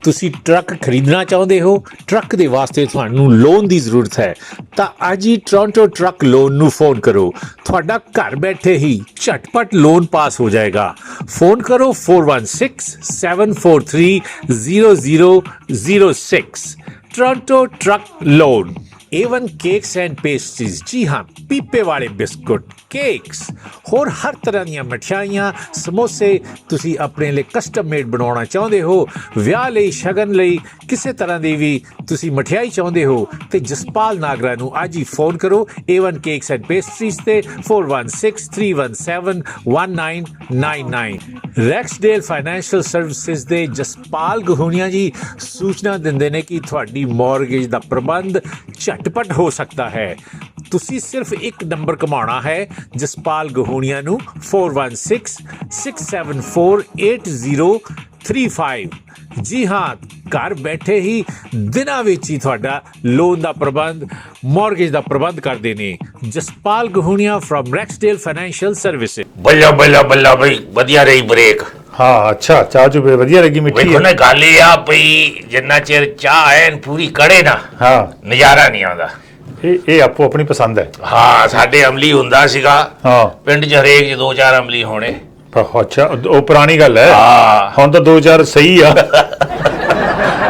ਤੁਸੀਂ ਟਰੱਕ ਖਰੀਦਣਾ ਚਾਹੁੰਦੇ ਹੋ, ਟਰੱਕ ਦੇ ਵਾਸਤੇ ਤੁਹਾਨੂੰ ਲੋਨ ਦੀ ਜ਼ਰੂਰਤ ਹੈ ਤਾਂ ਅੱਜ ਹੀ ਟੋਰਾਂਟੋ ਟਰੱਕ ਲੋਨ ਨੂੰ ਫੋਨ ਕਰੋ। ਤੁਹਾਡਾ ਘਰ ਬੈਠੇ ਹੀ ਝਟਪਟ ਲੋਨ ਪਾਸ ਹੋ ਜਾਏਗਾ। ਫੋਨ ਕਰੋ 416-743-0006। Toronto truck loan. A1 cakes and pastries, ਜੀ ਹਾਂ, ਪੀਪੇ ਵਾਲੇ ਬਿਸਕੁਟ, ਕੇਕਸ, ਹੋਰ ਹਰ ਤਰ੍ਹਾਂ ਦੀਆਂ ਮਠਿਆਈਆਂ, ਸਮੋਸੇ ਤੁਸੀਂ ਆਪਣੇ ਲਈ ਕਸਟਮ ਮੇਡ ਬਣਾਉਣਾ ਚਾਹੁੰਦੇ ਹੋ, ਵਿਆਹ ਲਈ, ਸ਼ਗਨ ਲਈ, ਕਿਸੇ ਤਰ੍ਹਾਂ ਦੀ ਵੀ ਤੁਸੀਂ ਮਠਿਆਈ ਚਾਹੁੰਦੇ ਹੋ ਤੇ ਜਸਪਾਲ ਨਾਗਰਾ ਨੂੰ ਅੱਜ ਹੀ ਫੋਨ ਕਰੋ A1 ਕੇਕਸ ਐਂਡ ਪੇਸਟਰੀਜ਼ ਤੇ 4163171999। ਰੈਕਸਡੇਲ ਫਾਈਨੈਂਸ਼ੀਅਲ ਸਰਵਿਸਿਜ਼ ਦੇ ਜਸਪਾਲ ਗਹੂਣੀਆ ਜੀ ਸੂਚਨਾ ਦਿੰਦੇ ਨੇ ਕਿ ਤੁਹਾਡੀ ਮੌਰਗੇਜ ਦਾ ਪ੍ਰਬੰਧ ਝਟਪਟ ਹੋ ਸਕਦਾ ਹੈ। ਤੁਸੀਂ ਸਿਰਫ ਇੱਕ ਨੰਬਰ ਕਮਾਉਣਾ ਹੈ ਜਸਪਾਲ ਗਹੂਣੀਆ ਨੂੰ 4166748035। ਜੀ ਹਾਂ, ਘਰ ਬੈਠੇ ਹੀ ਦਿਨਾਂ ਵਿੱਚ ਹੀ ਤੁਹਾਡਾ ਲੋਨ ਦਾ ਪ੍ਰਬੰਧ, ਮੌਰਗੇਜ ਦਾ ਪ੍ਰਬੰਧ ਕਰਦੇ ਨੇ। Jaspal Gahunia from Rexdale financial services. ਬੱਲਾ ਬੱਲਾ ਬੱਲਾ ਬਈ, ਵਧੀਆ ਰਹੀ ਬ੍ਰੇਕ। ਹਾਂ ਅੱਛਾ, ਚਾਹ ਚੁ ਵਧੀਆ ਲੱਗੀ, ਮਿੱਠੀ ਵੇਖੋ ਨਾ, ਗੱਲ ਇਹ ਆ ਪਈ ਜਿੰਨਾ ਚਿਰ ਚਾਹ ਐਨ ਪੂਰੀ ਕੜੇ ਨਾ, ਹਾਂ ਨਜ਼ਾਰਾ ਨਹੀਂ ਆਉਂਦਾ। ਇਹ ਆਪੋ ਆਪਣੀ ਪਸੰਦ ਹੈ। ਹਾਂ, ਸਾਡੇ ਅਮਲੀ ਹੁੰਦਾ ਸੀਗਾ ਹਾਂ ਪਿੰਡ 'ਚ, ਹਰੇਕ 'ਚ 2-4 ਅਮਲੀ ਹੋਣੇ। ਅੱਛਾ, ਉਹ ਪੁਰਾਣੀ ਗੱਲ ਹੈ। ਹਾਂ ਹੁਣ ਤਾਂ 2-4 ਸਹੀ ਆ।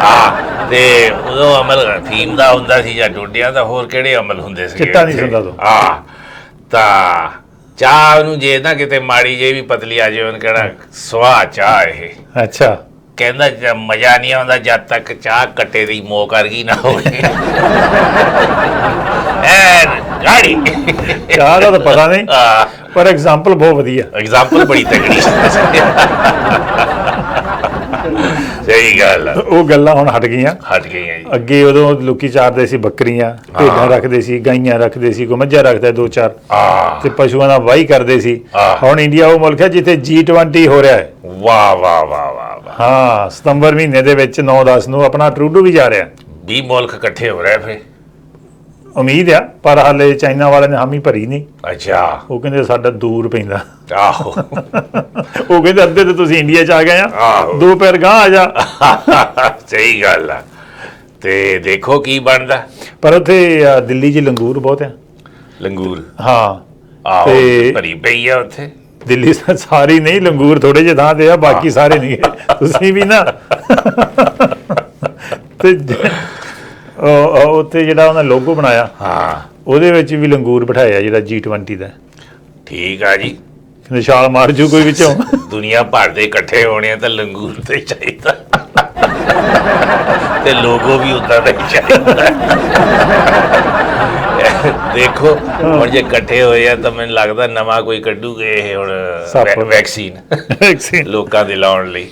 ਹਾਂ, ਤੇ ਉਦੋਂ ਅਮਲ ਫੀਮ ਦਾ ਹੁੰਦਾ ਸੀ ਜਾਂ ਡੋਡਿਆਂ ਦਾ, ਹੋਰ ਕਿਹੜੇ ਅਮਲ ਹੁੰਦੇ ਸੀ? ਚਿੱਟਾ ਨਹੀਂ ਹੁੰਦਾ ਉਦੋਂ। ਹਾਂ, ਤਾਂ ਚਾਹ ਨੂੰ ਜੇ ਨਾ ਕਿਤੇ ਮਾੜੀ ਜੇ ਵੀ ਪਤਲੀ ਆ ਜੇ, ਉਹਨੇ ਕਹਿਣਾ ਸਵਾਹ ਚਾਹ ਇਹ। ਅੱਛਾ, ਕਹਿੰਦਾ ਮਜ਼ਾ ਨਹੀਂ ਆਉਂਦਾ ਜਦ ਤੱਕ ਚਾਹ ਕੱਟੇ ਦੀ ਮੋਹ ਕਰ ਗਈ ਨਾ ਹੋਵੇ। ਗਾੜੀ ਚਾਹ ਦਾ ਤਾਂ ਪਤਾ ਨਹੀਂ, ਪਰ ਐਗਜ਼ਾਮਪਲ ਬਹੁਤ ਵਧੀਆ। ਐਗਜ਼ਾਮਪਲ ਬੜੀ ਤਗੜੀ। ਸਹੀ ਗੱਲ ਆ। ਉਹ ਗੱਲਾਂ ਹੁਣ ਹਟ ਗਈਆਂ ਜੀ। ਅੱਗੇ ਉਦੋਂ ਲੋਕੀ ਚਾਰਦੇ ਸੀ ਬੱਕਰੀਆਂ, ਭੇਡਾਂ ਰੱਖਦੇ ਸੀ, ਗਾਈਆਂ ਰੱਖਦੇ ਸੀ, ਕੋਈ ਮੱਝਾਂ ਰੱਖਦਾ 2-4 ਤੇ ਪਸ਼ੂਆਂ ਦਾ ਵਾਹੀ ਕਰਦੇ ਸੀ। ਹੁਣ ਇੰਡੀਆ ਉਹ ਮੁਲਕ ਹੈ ਜਿੱਥੇ G20 ਹੋ ਰਿਹਾ ਹੈ। ਵਾਹ ਵਾਹ ਵਾਹ ਵਾਹ। ਹਾਂ, ਸਤੰਬਰ ਮਹੀਨੇ ਦੇ ਵਿੱਚ 9-10 ਨੂੰ ਆਪਣਾ ਟਰੂਡੋ ਵੀ ਜਾ ਰਿਹਾ। 20 ਮੁਲਕ ਇਕੱਠੇ ਹੋ ਰਹੇ ਫੇ। ਉਮੀਦ ਆ, ਪਰ ਹਾਲੇ ਚਾਈਨਾ ਵਾਲਿਆਂ ਨੇ ਹਾਮੀ ਭਰੀ ਨਹੀਂ। ਅੱਛਾ, ਉਹ ਕਹਿੰਦੇ ਸਾਡਾ ਦੂਰ ਪੈਂਦਾ। ਆਹੋ, ਉਹ ਕਹਿੰਦੇ ਅੱਧੇ ਤੇ ਤੁਸੀਂ ਇੰਡੀਆ ਚ ਆ ਗਏ ਆ, ਆਹੋ। 2 ਪੈਰ ਗਾਂ ਆ ਜਾ। ਸਹੀ ਗੱਲ ਆ। ਤੇ ਦੇਖੋ ਕੀ ਬਣਦਾ। ਪਰ ਉੱਥੇ ਦਿੱਲੀ 'ਚ ਲੰਗੂਰ ਬਹੁਤ ਆ। ਲੰਗੂਰ? ਹਾਂ, ਆਹੋ, ਤੇ ਭਰੀ ਪਈ ਆ ਉੱਥੇ। ਦਿੱਲੀ ਸਾਰੀ ਨਹੀਂ, ਲੰਗੂਰ ਥੋੜੇ ਜਿਹੇ ਥਾਂ ਤੇ ਆ, ਬਾਕੀ ਸਾਰੇ ਨਹੀਂ। ਤੁਸੀਂ ਵੀ ਨਾ ਤੇ ਉੱਥੇ ਜਿਹੜਾ ਉਹਨਾਂ ਲੋਗੋ ਬਣਾਇਆ, ਹਾਂ, ਉਹਦੇ ਵਿੱਚ ਵੀ ਲੰਗੂਰ ਬਿਠਾਇਆ ਜਿਹੜਾ G20 ਦਾ। ਠੀਕ ਆ ਜੀ। ਕਹਿੰਦੇ ਛਾਲ ਮਾਰ ਜੂ ਕੋਈ ਵਿੱਚੋਂ। ਦੁਨੀਆ ਭਰ ਦੇ ਇਕੱਠੇ ਹੋਣੇ ਆ ਤਾਂ ਲੰਗੂਰ ਤੇ ਚਾਹੀਦਾ, ਤੇ ਲੋਗੋ ਵੀ ਉਦਾਂ ਦਾ ਹੀ ਚਾਹੀਦਾ। ਦੇਖੋ ਹੁਣ ਜੇ ਇਕੱਠੇ ਹੋਏ ਆ ਤਾਂ ਮੈਨੂੰ ਲੱਗਦਾ ਨਵਾਂ ਕੋਈ ਕੱਢੂਗੇ ਇਹ ਹੁਣ ਵੈਕਸੀਨ ਲੋਕਾਂ ਦੇ ਲਾਉਣ ਲਈ।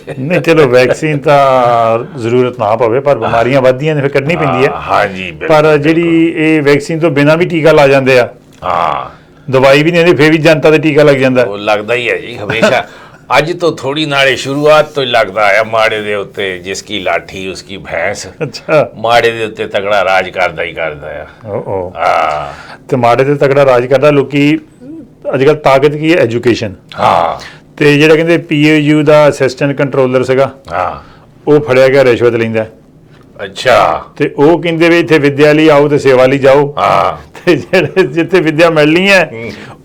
ਨਹੀਂ, ਚਲੋ ਵੈਕਸੀਨ ਤਾਂ ਜ਼ਰੂਰਤ ਨਾ ਪਵੇ, ਪਰ ਬਿਮਾਰੀਆਂ ਵੱਧਦੀਆਂ ਨੇ ਫਿਰ ਕੱਢਣੀ ਪੈਂਦੀ ਹੈ। ਹਾਂਜੀ, ਪਰ ਜਿਹੜੀ ਇਹ ਵੈਕਸੀਨ ਤੋਂ ਬਿਨਾਂ ਵੀ ਟੀਕਾ ਲਾ ਜਾਂਦੇ ਆ, ਹਾਂ, ਦਵਾਈ ਵੀ ਨਹੀਂ ਦਿੰਦੇ, ਫਿਰ ਵੀ ਜਨਤਾ ਦੇ ਟੀਕਾ ਲੱਗ ਜਾਂਦਾ। ਉਹ ਲੱਗਦਾ ਹੀ ਹੈ ਜੀ ਹਮੇਸ਼ਾ। ਅੱਜ ਤੋਂ ਥੋੜੀ ਨਾਲੇ ਸ਼ੁਰੂਆਤ ਤੋਂ ਹੀ ਲੱਗਦਾ ਆਇਆ ਮਾੜੇ ਦੇ ਉੱਤੇ ਜਿਸकी ਲਾਠੀ ਉਸकी ਭੈਂਸ। ਅੱਛਾ, ਮਾੜੇ ਦੇ ਉੱਤੇ ਤਗੜਾ ਰਾਜ ਕਰਦਾ ਹੀ ਕਰਦਾ ਆ। ਓ ਹਾਂ, ਤੇ ਮਾੜੇ ਤੇ ਤਗੜਾ ਰਾਜ ਕਰਦਾ। ਲੋਕੀ ਅੱਜ ਕੱਲ੍ਹ ਤਾਕਤ ਕੀ ਹੈ? ਐਜੂਕੇਸ਼ਨ। ਹਾਂ, ਤੇ ਜਿਹੜਾ ਕਹਿੰਦੇ PAU ਦਾ ਅਸਿਸਟੈਂਟ ਕੰਟਰੋਲਰ ਸੀਗਾ, ਹਾਂ, ਉਹ ਫੜਿਆ ਗਿਆ ਰਿਸ਼ਵਤ ਲੈਂਦਾ। ਅੱਛਾ, ਤੇ ਉਹ ਕਹਿੰਦੇ ਵੀ ਇੱਥੇ ਵਿਦਿਆ ਲਈ ਆਓ ਤੇ ਸੇਵਾ ਲਈ ਜਾਓ। ਹਾਂ, ਤੇ ਜਿਹੜੇ ਜਿੱਥੇ ਵਿਦਿਆ ਮਿਲਣੀ ਹੈ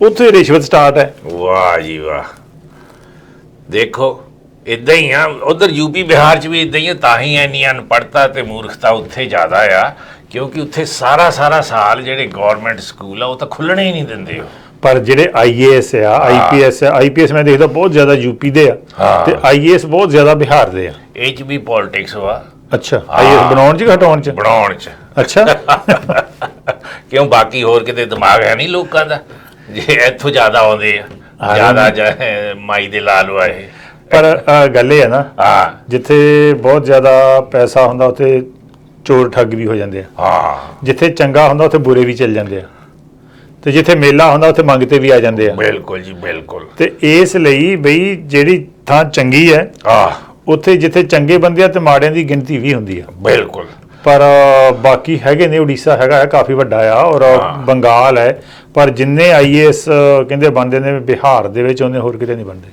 ਉੱਥੇ ਰਿਸ਼ਵਤ ਸਟਾਰਟ ਹੈ। ਵਾਹ ਜੀ ਵਾਹ। ਦੇਖੋ ਇਦਾਂ ਹੀ ਆ, ਉਧਰ ਯੂਪੀ ਬਿਹਾਰ 'ਚ ਵੀ ਇਦਾਂ ਹੀ ਆ, ਤਾਂ ਹੀ ਇੰਨੀ ਅਨਪੜ੍ਹਤਾ ਤੇ ਮੂਰਖਤਾ ਉੱਥੇ ਜ਼ਿਆਦਾ ਆ, ਕਿਉਂਕਿ ਉੱਥੇ ਸਾਰਾ ਸਾਲ ਜਿਹੜੇ ਗਵਰਨਮੈਂਟ ਸਕੂਲ ਆ ਉਹ ਤਾਂ ਖੁੱਲਣੇ ਹੀ ਨਹੀਂ ਦਿੰਦੇ ਉਹ। ਪਰ ਜਿਹੜੇ IAS ਆ, IPS ਆ, IPS ਮੈਂ ਦੇਖਦਾ ਬਹੁਤ ਜ਼ਿਆਦਾ ਯੂਪੀ ਦੇ ਆ, ਤੇ IAS ਬਹੁਤ ਜ਼ਿਆਦਾ ਬਿਹਾਰ ਦੇ ਆ। ਇਹ 'ਚ ਵੀ ਪੋਲਿਟਿਕਸ ਵਾ। ਅੱਛਾ, IAS ਬਣਾਉਣ 'ਚ ਹਟਾਉਣ 'ਚ? ਬਣਾਉਣ 'ਚ। ਅੱਛਾ। ਕਿਉਂ, ਬਾਕੀ ਹੋਰ ਕਿਤੇ ਦਿਮਾਗ ਹੈ ਨਹੀਂ ਲੋਕਾਂ ਦਾ ਜੇ ਇੱਥੋਂ ਜ਼ਿਆਦਾ ਆਉਂਦੇ ਆ, ਜ਼ਿਆਦਾ ਮਾਈ ਦੇ ਲਾਲ ਵਾਏ। ਪਰ ਗੱਲ ਇਹ ਹੈ ਨਾ, ਹਾਂ, ਜਿੱਥੇ ਬਹੁਤ ਜ਼ਿਆਦਾ ਪੈਸਾ ਹੁੰਦਾ ਉੱਥੇ ਚੋਰ ਠੱਗ ਵੀ ਹੋ ਜਾਂਦੇ ਆ। ਹਾਂ, ਜਿੱਥੇ ਚੰਗਾ ਹੁੰਦਾ ਉੱਥੇ ਬੁਰੇ ਵੀ ਚੱਲ ਜਾਂਦੇ ਆ, ਤੇ ਜਿੱਥੇ ਮੇਲਾ ਹੁੰਦਾ ਉੱਥੇ ਮੰਗਤੇ ਵੀ ਆ ਜਾਂਦੇ ਆ। ਬਿਲਕੁਲ ਜੀ, ਬਿਲਕੁਲ। ਤੇ ਇਸ ਲਈ ਬਈ ਜਿਹੜੀ ਥਾਂ ਚੰਗੀ ਹੈ, ਉੱਥੇ ਜਿੱਥੇ ਚੰਗੇ ਬੰਦੇ ਆ ਤੇ ਮਾੜਿਆਂ ਦੀ ਗਿਣਤੀ ਵੀ ਹੁੰਦੀ ਆ। ਬਿਲਕੁਲ। ਪਰ ਬਾਕੀ ਹੈਗੇ ਨੇ, ਉੜੀਸਾ ਹੈਗਾ ਹੈ ਕਾਫੀ ਵੱਡਾ ਆ, ਔਰ ਬੰਗਾਲ ਹੈ, ਪਰ ਜਿੰਨੇ IAS ਕਹਿੰਦੇ ਬਣਦੇ ਨੇ ਬਿਹਾਰ ਦੇ ਵਿੱਚ, ਉਹਨੇ ਹੋਰ ਕਿਤੇ ਨਹੀਂ ਬਣਦੇ।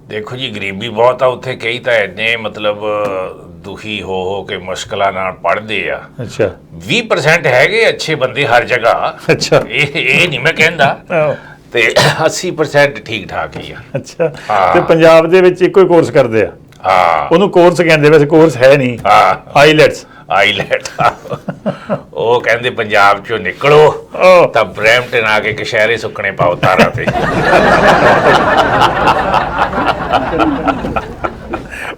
ਦੇਖੋ ਜੀ, ਗਰੀਬੀ ਬਹੁਤ ਆ ਉੱਥੇ, ਕਈ ਤਾਂ ਇੰਨੇ ਮਤਲਬ ਦੁਖੀ ਹੋ ਕੇ ਮੁਸ਼ਕਲਾਂ ਨਾਲ ਪੜ੍ਹਦੇ ਆ। ਅੱਛਾ, 20% ਹੈਗੇ ਅੱਛੇ ਬੰਦੇ ਹਰ ਜਗ੍ਹਾ। ਅੱਛਾ, ਇਹ ਨਹੀਂ ਮੈਂ ਕਹਿੰਦਾ, ਤੇ 80% ਠੀਕ ਠਾਕ ਹੀ ਆ। ਅੱਛਾ। ਤੇ ਪੰਜਾਬ ਦੇ ਵਿੱਚ ਇੱਕੋ ਹੀ ਕੋਰਸ ਕਰਦੇ ਆ। ਹਾਂ, ਉਹਨੂੰ ਕੋਰਸ ਕਹਿੰਦੇ, ਵੈਸੇ ਕੋਰਸ ਹੈ ਨਹੀਂ, IELTS। ਆਈਲੈਟ ਉਹ ਕਹਿੰਦੇ ਪੰਜਾਬ ਚੋਂ ਨਿਕਲੋ ਤਾਂ ਬਰੈਂਪਟਨ ਆ ਕੇ ਕਸ਼ਹਿਰੇ ਸੁੱਕਣੇ ਪਾਓ ਤਾਰਾਂ ਤੇ।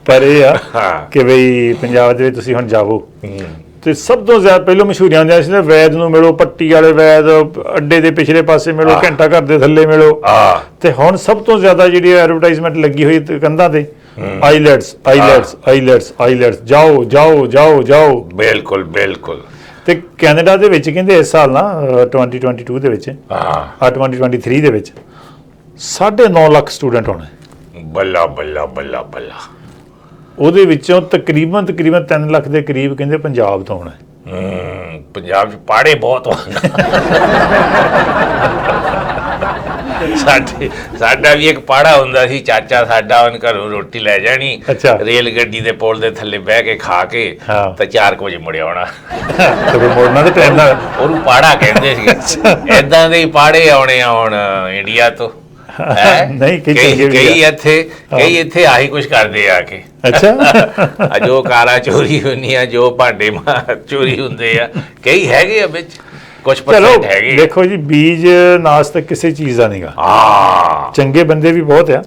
ਪਰ ਇਹ ਆ ਹਾਂ। ਕਿ ਬਈ ਪੰਜਾਬ ਦੇ ਵਿੱਚ ਤੁਸੀਂ ਹੁਣ ਜਾਵੋ ਤੇ ਸਭ ਤੋਂ ਜ਼ਿਆਦਾ ਪਹਿਲਾਂ ਮਸ਼ਹੂਰੀਆਂ ਹੁੰਦੀਆਂ ਸੀ ਨਾ, ਵੈਦ ਨੂੰ ਮਿਲੋ, ਪੱਟੀ ਵਾਲੇ ਵੈਦ, ਅੱਡੇ ਦੇ ਪਿਛਲੇ ਪਾਸੇ ਮਿਲੋ, ਘੰਟਾ ਘਰ ਦੇ ਥੱਲੇ ਮਿਲੋ। ਤੇ ਹੁਣ ਸਭ ਤੋਂ ਜ਼ਿਆਦਾ ਜਿਹੜੀ ਐਡਵਰਟਾਈਜ਼ਮੈਂਟ ਲੱਗੀ ਹੋਈ ਕੰਧਾਂ ਤੇ, ਆਈਲੈਟਸ ਆਈਲੈਟਸ ਆਈਲੈਟਸ ਆਈਲੈਟਸ, ਜਾਓ ਜਾਓ ਜਾਓ ਜਾਓ। ਬਿਲਕੁਲ ਬਿਲਕੁਲ। ਤੇ ਕੈਨੇਡਾ ਦੇ ਵਿੱਚ ਕਹਿੰਦੇ ਇਸ ਸਾਲ ਨਾ 2022 ਦੇ ਵਿੱਚ, 2023 ਦੇ ਵਿੱਚ 9.5 ਲੱਖ ਸਟੂਡੈਂਟ ਹੋਣੇ। ਬੱਲਾ ਬੱਲਾ ਬੱਲਾ ਬੱਲਾ। ਉਹਦੇ ਵਿੱਚੋਂ ਤਕਰੀਬਨ 3 ਲੱਖ ਦੇ ਕਰੀਬ ਕਹਿੰਦੇ ਪੰਜਾਬ ਤੋਂ ਹੋਣਾ। ਪੰਜਾਬ 'ਚ ਪਾੜੇ ਬਹੁਤ ਹੁੰਦੇ। ਸਾਡਾ ਵੀ ਇੱਕ ਪਾੜਾ ਹੁੰਦਾ ਸੀ, ਚਾਚਾ ਸਾਡਾ, ਉਹਨ ਘਰੋਂ ਰੋਟੀ ਲੈ ਜਾਣੀ, ਰੇਲ ਗੱਡੀ ਦੇ ਪੁਲ ਦੇ ਥੱਲੇ ਬਹਿ ਕੇ ਖਾ ਕੇ ਤਾਂ 4 ਵਜੇ ਮੁੜਿਆ ਆਉਣਾ। ਮੋੜਨਾ ਦੇ ਟਾਈਮ ਨਾਲ ਉਹਨੂੰ ਪਾੜਾ ਕਹਿੰਦੇ ਸੀ। ਏਦਾਂ ਦੇ ਹੀ ਪਾੜੇ ਆਉਣੇ ਆ ਹੁਣ ਇੰਡੀਆ ਤੋਂ। ਨਹੀਂ, ਕਈ ਇੱਥੇ ਆਹੀ ਕੁਛ ਕਰਦੇ ਆ ਕੇ। ਅੱਛਾ। ਜੋ ਕਾਰਾਂ ਚੋਰੀ ਹੁੰਦੀਆਂ, ਜੋ ਭਾਂਡੇ ਚੋਰੀ ਹੁੰਦੇ ਆ, ਕਈ ਹੈਗੇ ਆ ਵਿੱਚ, ਕੁਝ ਪਰਸੈਂਟ ਹੈਗੇ। ਦੇਖੋ ਜੀ, ਬੀਜ ਨਾਸ ਤਾਂ ਕਿਸੇ ਚੀਜ਼ ਦਾ ਨਹੀਂਗਾ। ਚੰਗੇ ਬੰਦੇ ਵੀ ਬਹੁਤ ਆ,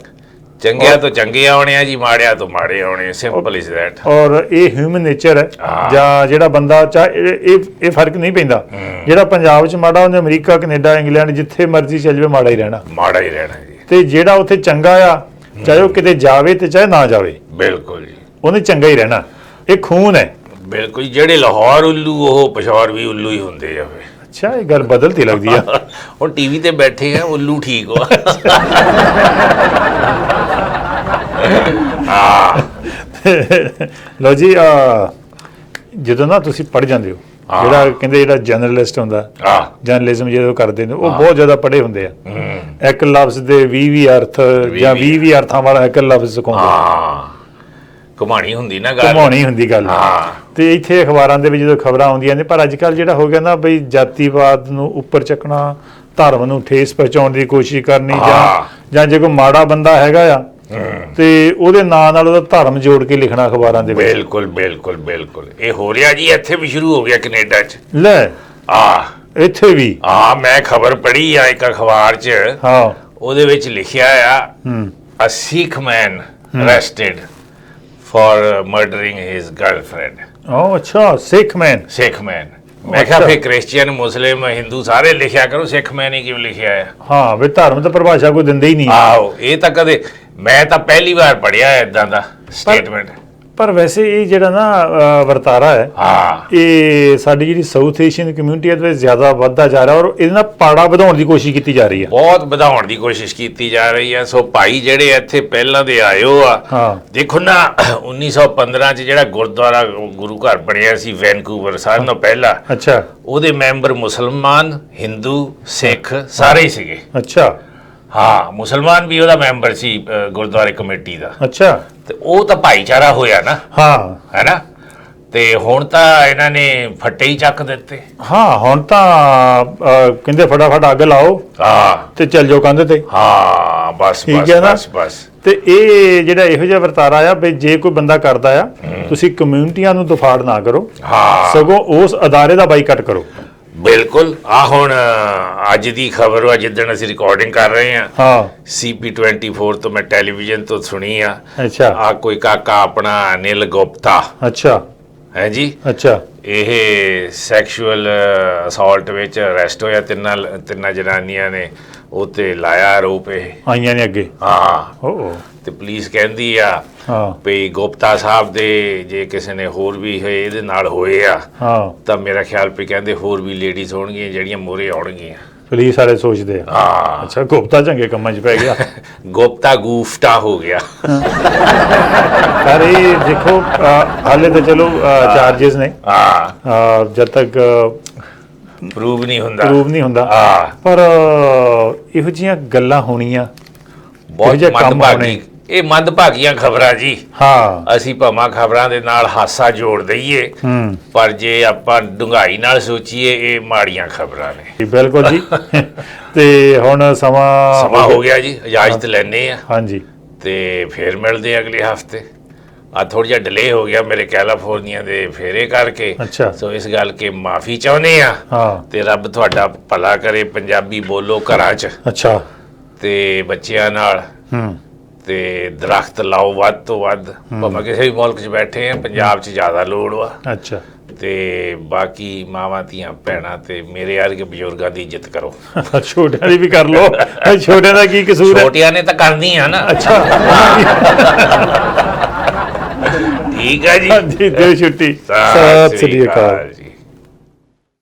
ਚੰਗਿਆਂ ਤੋਂ ਚੰਗੇ ਆਉਣੇ ਆ ਜੀ, ਮਾੜਿਆਂ ਤੋਂ ਮਾੜੇ ਆਉਣੇ, ਸਿੰਪਲ ਇਜ਼ ਦੈਟ। ਔਰ ਇਹ ਹਿਊਮਨ ਨੇਚਰ ਹੈ। ਜਾਂ ਜਿਹੜਾ ਬੰਦਾ ਇਹ ਫਰਕ ਨਹੀਂ ਪੈਂਦਾ, ਜਿਹੜਾ ਪੰਜਾਬ 'ਚ ਮਾੜਾ, ਉਹਨੇ ਅਮਰੀਕਾ, ਕੈਨੇਡਾ, ਇੰਗਲੈਂਡ, ਜਿੱਥੇ ਮਰਜ਼ੀ ਚੱਲ ਜਾਵੇ, ਮਾੜਾ ਹੀ ਰਹਿਣਾ। ਮਾੜਾ ਹੀ ਰਹਿਣਾ ਜੀ। ਤੇ ਜਿਹੜਾ ਉੱਥੇ ਚੰਗਾ ਆ, ਚਾਹੇ ਉਹ ਕਿਤੇ ਜਾਵੇ ਤੇ ਚਾਹੇ ਨਾ ਜਾਵੇ, ਬਿਲਕੁਲ ਜੀ, ਉਹਨੇ ਚੰਗਾ ਹੀ ਰਹਿਣਾ। ਇਹ ਖੂਨ ਹੈ। ਬਿਲਕੁਲ। ਜਿਹੜੇ ਲਾਹੌਰ ਉੱਲੂ, ਉਹ ਪਿਸ਼ੌਰ ਵੀ ਉੱਲੂ ਹੀ ਹੁੰਦੇ ਆ। ਅੱਛਾ, ਇਹ ਗੱਲ ਬਦਲਤੀ ਲੱਗਦੀ ਆ। ਹੁਣ ਟੀਵੀ ਤੇ ਬੈਠੇ ਆ, ਉੱਲੂ ਠੀਕ ਹੋ। ਲਓ ਜੀ, ਜਦੋਂ ਨਾ ਤੁਸੀਂ ਪੜ੍ਹ ਜਾਂਦੇ ਹੋ, ਜਿਹੜਾ ਕਹਿੰਦੇ ਜਿਹੜਾ ਜਰਨਲਿਸਟ ਹੁੰਦਾ, ਜਰਨਲਿਜ਼ਮ ਜਦੋਂ ਕਰਦੇ ਨੇ, ਉਹ ਬਹੁਤ ਜ਼ਿਆਦਾ ਪੜ੍ਹੇ ਹੁੰਦੇ ਆ। ਇੱਕ ਲਫ਼ਜ਼ ਦੇ 20 ਅਰਥ ਜਾਂ 20 ਅਰਥਾਂ ਵਾਲਾ ਇੱਕ ਲਫ਼ਜ਼ ਸਿਖਾਉਂਦੇ। ਘੁਮਾਣੀ ਹੁੰਦੀ ਨਾ ਗੱਲ, ਘੁਮਾਉਣੀ ਹੁੰਦੀ ਗੱਲ। ਤੇ ਇੱਥੇ ਅਖਬਾਰਾਂ ਦੇ ਵਿੱਚ ਜਦੋਂ ਖਬਰਾਂ ਆਉਂਦੀਆਂ ਨੇ, ਪਰ ਅੱਜ ਕੱਲ੍ਹ ਜਿਹੜਾ ਹੋ ਗਿਆ ਨਾ ਬਈ, ਜਾਤੀਵਾਦ ਨੂੰ ਉੱਪਰ ਚੱਕਣਾ, ਧਰਮ ਨੂੰ ਠੇਸ ਪਹੁੰਚਾਉਣ ਦੀ ਕੋਸ਼ਿਸ਼ ਕਰਨੀ, ਜਾਂ ਜੇ ਕੋਈ ਮਾੜਾ ਬੰਦਾ ਹੈਗਾ ਆ ਤੇ ਉਹਦੇ ਨਾਂ ਨਾਲ ਉਹਦਾ ਧਰਮ ਜੋੜ ਕੇ ਲਿਖਣਾ ਅਖਬਾਰਾਂ ਦੇ ਵਿੱਚ। ਬਿਲਕੁਲ ਬਿਲਕੁਲ ਬਿਲਕੁਲ। ਇਹ ਹੋ ਰਿਹਾ ਜੀ, ਇੱਥੇ ਵੀ ਸ਼ੁਰੂ ਹੋ ਗਿਆ ਕੈਨੇਡਾ 'ਚ। ਲੈ, ਇੱਥੇ ਵੀ ਮੈਂ ਖਬਰ ਪੜ੍ਹੀ ਆ ਇੱਕ ਅਖਬਾਰ 'ਚ। ਉਹਦੇ ਵਿੱਚ ਲਿਖਿਆ ਆ, ਅ ਸਿੱਖ ਮੈਨ ਅਰੈਸਟਡ ਫॉर ਮਰਡਰਿੰਗ ਹਿਸ ਗਰਲਫ੍ਰੈਂਡ। ਅੱਛਾ, ਸਿੱਖ ਮੈਨ। ਮੈਂ ਕਿਹਾ ਫਿਰ ਕ੍ਰਿਸਚੀਅਨ, ਮੁਸਲਿਮ, ਹਿੰਦੂ ਸਾਰੇ ਲਿਖਿਆ ਕਰੋ, ਸਿੱਖ ਮੈਨ ਹੀ ਕਿਉਂ ਲਿਖਿਆ ਆ? ਵੀ ਧਰਮ ਤਾਂ ਪਰਿਭਾਸ਼ਾ ਕੋਈ ਦਿੰਦੇ ਹੀ ਨਹੀਂ। ਇਹ ਤਾਂ ਕਦੇ, ਮੈਂ ਤਾਂ ਪਹਿਲੀ ਵਾਰ ਪੜ੍ਹਿਆ ਏਦਾਂ ਦਾ ਸਟੇਟਮੈਂਟ। ਪਰ ਵੈਸੇ ਇਹ ਜਿਹੜਾ ਨਾ ਵਰਤਾਰਾ ਹੈ, ਇਹ ਸਾਡੀ ਜਿਹੜੀ ਸਾਊਥ ਏਸ਼ੀਅਨ ਕਮਿਊਨਿਟੀ ਹੈ ਤੇ ਜ਼ਿਆਦਾ ਵੱਧਦਾ ਜਾ ਰਿਹਾ, ਔਰ ਇਹਦੇ ਨਾਲ ਪਾੜਾ ਵਧਾਉਣ ਦੀ ਕੋਸ਼ਿਸ਼ ਕੀਤੀ ਜਾ ਰਹੀ ਹੈ। ਬਹੁਤ ਵਧਾਉਣ ਦੀ ਕੋਸ਼ਿਸ਼ ਕੀਤੀ ਜਾ ਰਹੀ ਹੈ। ਸੋ ਭਾਈ ਜਿਹੜੇ ਇੱਥੇ ਪਹਿਲਾਂ ਦੇ ਆਇਓ ਆ, ਦੇਖੋ ਨਾ 1915 'ਚ ਜਿਹੜਾ ਗੁਰਦੁਆਰਾ ਗੁਰੂ ਘਰ ਬਣਿਆ ਸੀ ਵੈਨਕੂਵਰ, ਸਾਰਿਆਂ ਨਾਲੋਂ ਪਹਿਲਾਂ, ਅੱਛਾ, ਉਹਦੇ ਮੈਂਬਰ ਮੁਸਲਮਾਨ, ਹਿੰਦੂ, ਸਿੱਖ ਸਾਰੇ ਹੀ ਸੀਗੇ। ਅੱਛਾ, ਮੁਸਲਮਾਨ ਵੀ ਉਹਦਾ ਮੈਂਬਰ ਸੀ ਗੁਰਦੁਆਰੇ ਕਮੇਟੀ ਦਾ। ਅੱਛਾ, ਤੇ ਉਹ ਤਾਂ ਭਾਈਚਾਰਾ ਹੋਇਆ ਨਾ, ਹੈਨਾ। ਤੇ ਹੁਣ ਤਾਂ ਇਹਨਾਂ ਨੇ ਫੱਟੇ ਹੀ ਚੱਕ ਦਿੱਤੇ। ਹੁਣ ਤਾਂ ਕਹਿੰਦੇ ਫਟਾਫਟ ਅੱਗ ਲਾਓ ਤੇ ਚੱਲ ਜਾਓ ਕੰਧ ਤੇ। ਬਸ ਬਸ। ਤੇ ਇਹ ਜਿਹੜਾ ਇਹੋ ਜਿਹਾ ਵਰਤਾਰਾ ਆ ਵੀ, ਜੇ ਕੋਈ ਬੰਦਾ ਕਰਦਾ ਆ, ਤੁਸੀਂ ਕਮਿਊਨਿਟੀਆਂ ਨੂੰ ਦੁਫਾੜ ਨਾ ਕਰੋ, ਸਗੋਂ ਉਸ ਅਦਾਰੇ ਦਾ ਬਾਈਕਾਟ ਕਰੋ। ਬਿਲਕੁਲ। ਹੁਣ ਅੱਜ ਦੀ ਖਬਰ ਆ, ਜਿੱਦਣ ਅਸੀਂ ਰਿਕਾਰਡਿੰਗ ਕਰ ਰਹੇ ਆ, CP24 ਤੋਂ ਮੈਂ ਟੈਲੀਵਿਜ਼ਨ ਤੋਂ ਸੁਣੀ ਆ। ਅੱਛਾ। ਕੋਈ ਕਾਕਾ ਆਪਣਾ ਅਨਿਲ ਗੁਪਤਾ, ਅੱਛਾ, ਹੈ ਜੀ, ਅੱਛਾ, ਇਹ ਸੈਕਸ਼ੂਅਲ ਅਸੌਲਟ ਵਿੱਚ ਅਰੈਸਟ ਹੋਇਆ। ਤਿੰਨਾਂ ਜਨਾਨੀਆਂ ਨੇ ਉੱਤੇ ਲਾਇਆ ਆਰੋਪ, ਇਹ ਆਈਆਂ ਨੇ ਅੱਗੇ। ਤੇ ਪੁਲਿਸ ਕਹਿੰਦੀ ਆ ਵੀ ਗੁਪਤਾ ਸਾਹਿਬ ਦੇ ਜੇ ਕਿਸੇ ਨੇ ਹੋਰ ਵੀ ਇਹਦੇ ਨਾਲ ਹੋਏ ਆ, ਤਾਂ ਮੇਰਾ ਖਿਆਲ ਵੀ ਕਹਿੰਦੇ ਹੋਰ ਵੀ ਲੇਡੀਜ਼ ਹੋਣਗੀਆਂ ਜਿਹੜੀਆਂ ਮੋਰੇ ਆਉਣਗੀਆਂ। ਪੁਲਿਸ ਵਾਲੇ ਸੋਚਦੇ ਆ। ਅੱਛਾ, ਗੁਪਤਾ ਚੰਗੇ ਕੰਮਾਂ 'ਚ ਪੈ ਗਿਆ। ਗੁਪਤਾ ਗੂਫਟਾ ਹੋ ਗਿਆ। ਪਰ ਇਹ ਦੇਖੋ, ਹਾਲੇ ਤਾਂ ਚਲੋ ਚਾਰजेस ਨੇ, ਜਦ ਤੱਕ ਪ੍ਰੂਵ ਨਹੀਂ ਹੁੰਦਾ। ਪਰ ਇਹੋ ਜਿਹੀਆਂ ਗੱਲਾਂ ਹੋਣੀਆਂ ਬਹੁਤ ਮੰਦਭਾਗੀ। ਇਹ ਮੰਦਭਾਗੀਆਂ ਖਬਰਾਂ ਜੀ। ਅਸੀਂ ਭਾਵੇਂ ਖਬਰਾਂ ਦੇ ਨਾਲ ਹਾਸਾ ਜੋੜ ਦਈਏ, ਪਰ ਜੇ ਆਪਾਂ ਡੂੰਘਾਈ ਨਾਲ ਸੋਚੀਏ, ਇਹ ਮਾੜੀਆਂ ਖਬਰਾਂ ਨੇ। ਬਿਲਕੁਲ ਜੀ। ਤੇ ਹੁਣ ਸਮਾਂ ਹੋ ਗਿਆ ਜੀ, ਇਜਾਜ਼ਤ ਲੈਣੇ ਆ। ਹਾਂਜੀ, ਤੇ ਫੇਰ ਮਿਲਦੇ ਆ ਅਗਲੇ ਹਫਤੇ। ਆ ਥੋੜਾ ਜਿਹਾ ਡਿਲੇ ਹੋ ਗਿਆ ਮੇਰੇ ਕੈਲੀਫੋਰਨੀਆ ਦੇ ਫੇਰੇ ਕਰਕੇ। ਅੱਛਾ। ਸੋ ਇਸ ਗੱਲ ਕੇ ਮਾਫੀ ਚਾਹੁੰਦੇ ਆ ਹਾਂ। ਤੇ ਰੱਬ ਤੁਹਾਡਾ ਭਲਾ ਕਰੇ। ਪੰਜਾਬੀ ਬੋਲੋ ਘਰਾਂ 'ਚ ਅੱਛਾ। ਤੇ ਬੱਚਿਆਂ ਨਾਲ ਹੂੰ। ਤੇ ਦਰਖਤ ਲਾਓ ਵੱਧ ਤੋਂ ਵੱਧ। ਭਾਵੇਂ ਕਿਸੇ ਵੀ ਮੁਲਕ 'ਚ ਬੈਠੇ ਆ, ਪੰਜਾਬ 'ਚ ਜ਼ਿਆਦਾ ਲੋੜ ਵਾ। ਅੱਛਾ। ਤੇ ਬਾਕੀ ਮਾਵਾਂ ਧੀਆਂ ਭੈਣਾਂ ਤੇ ਮੇਰੇ ਵਰਗੇ ਬਜ਼ੁਰਗਾਂ ਦੀ ਇੱਜ਼ਤ ਕਰੋ। ਛੋਟਿਆਂ ਦੀ ਵੀ ਕਰ ਲੋ, ਛੋਟਿਆਂ ਦਾ ਕੀ ਕਸੂਰ ਹੈ? ਛੋਟਿਆਂ ਨੇ ਤਾਂ ਕਰਨੀ ਆ ਨਾ। ਅੱਛਾ। ਠੀਕ ਹੈ ਜੀ। ਹਾਂਜੀ, ਦਿਓ ਛੁੱਟੀ। ਸਤਿ ਸਤਿ ਸ੍ਰੀ ਅਕਾਲ। ਜੀ।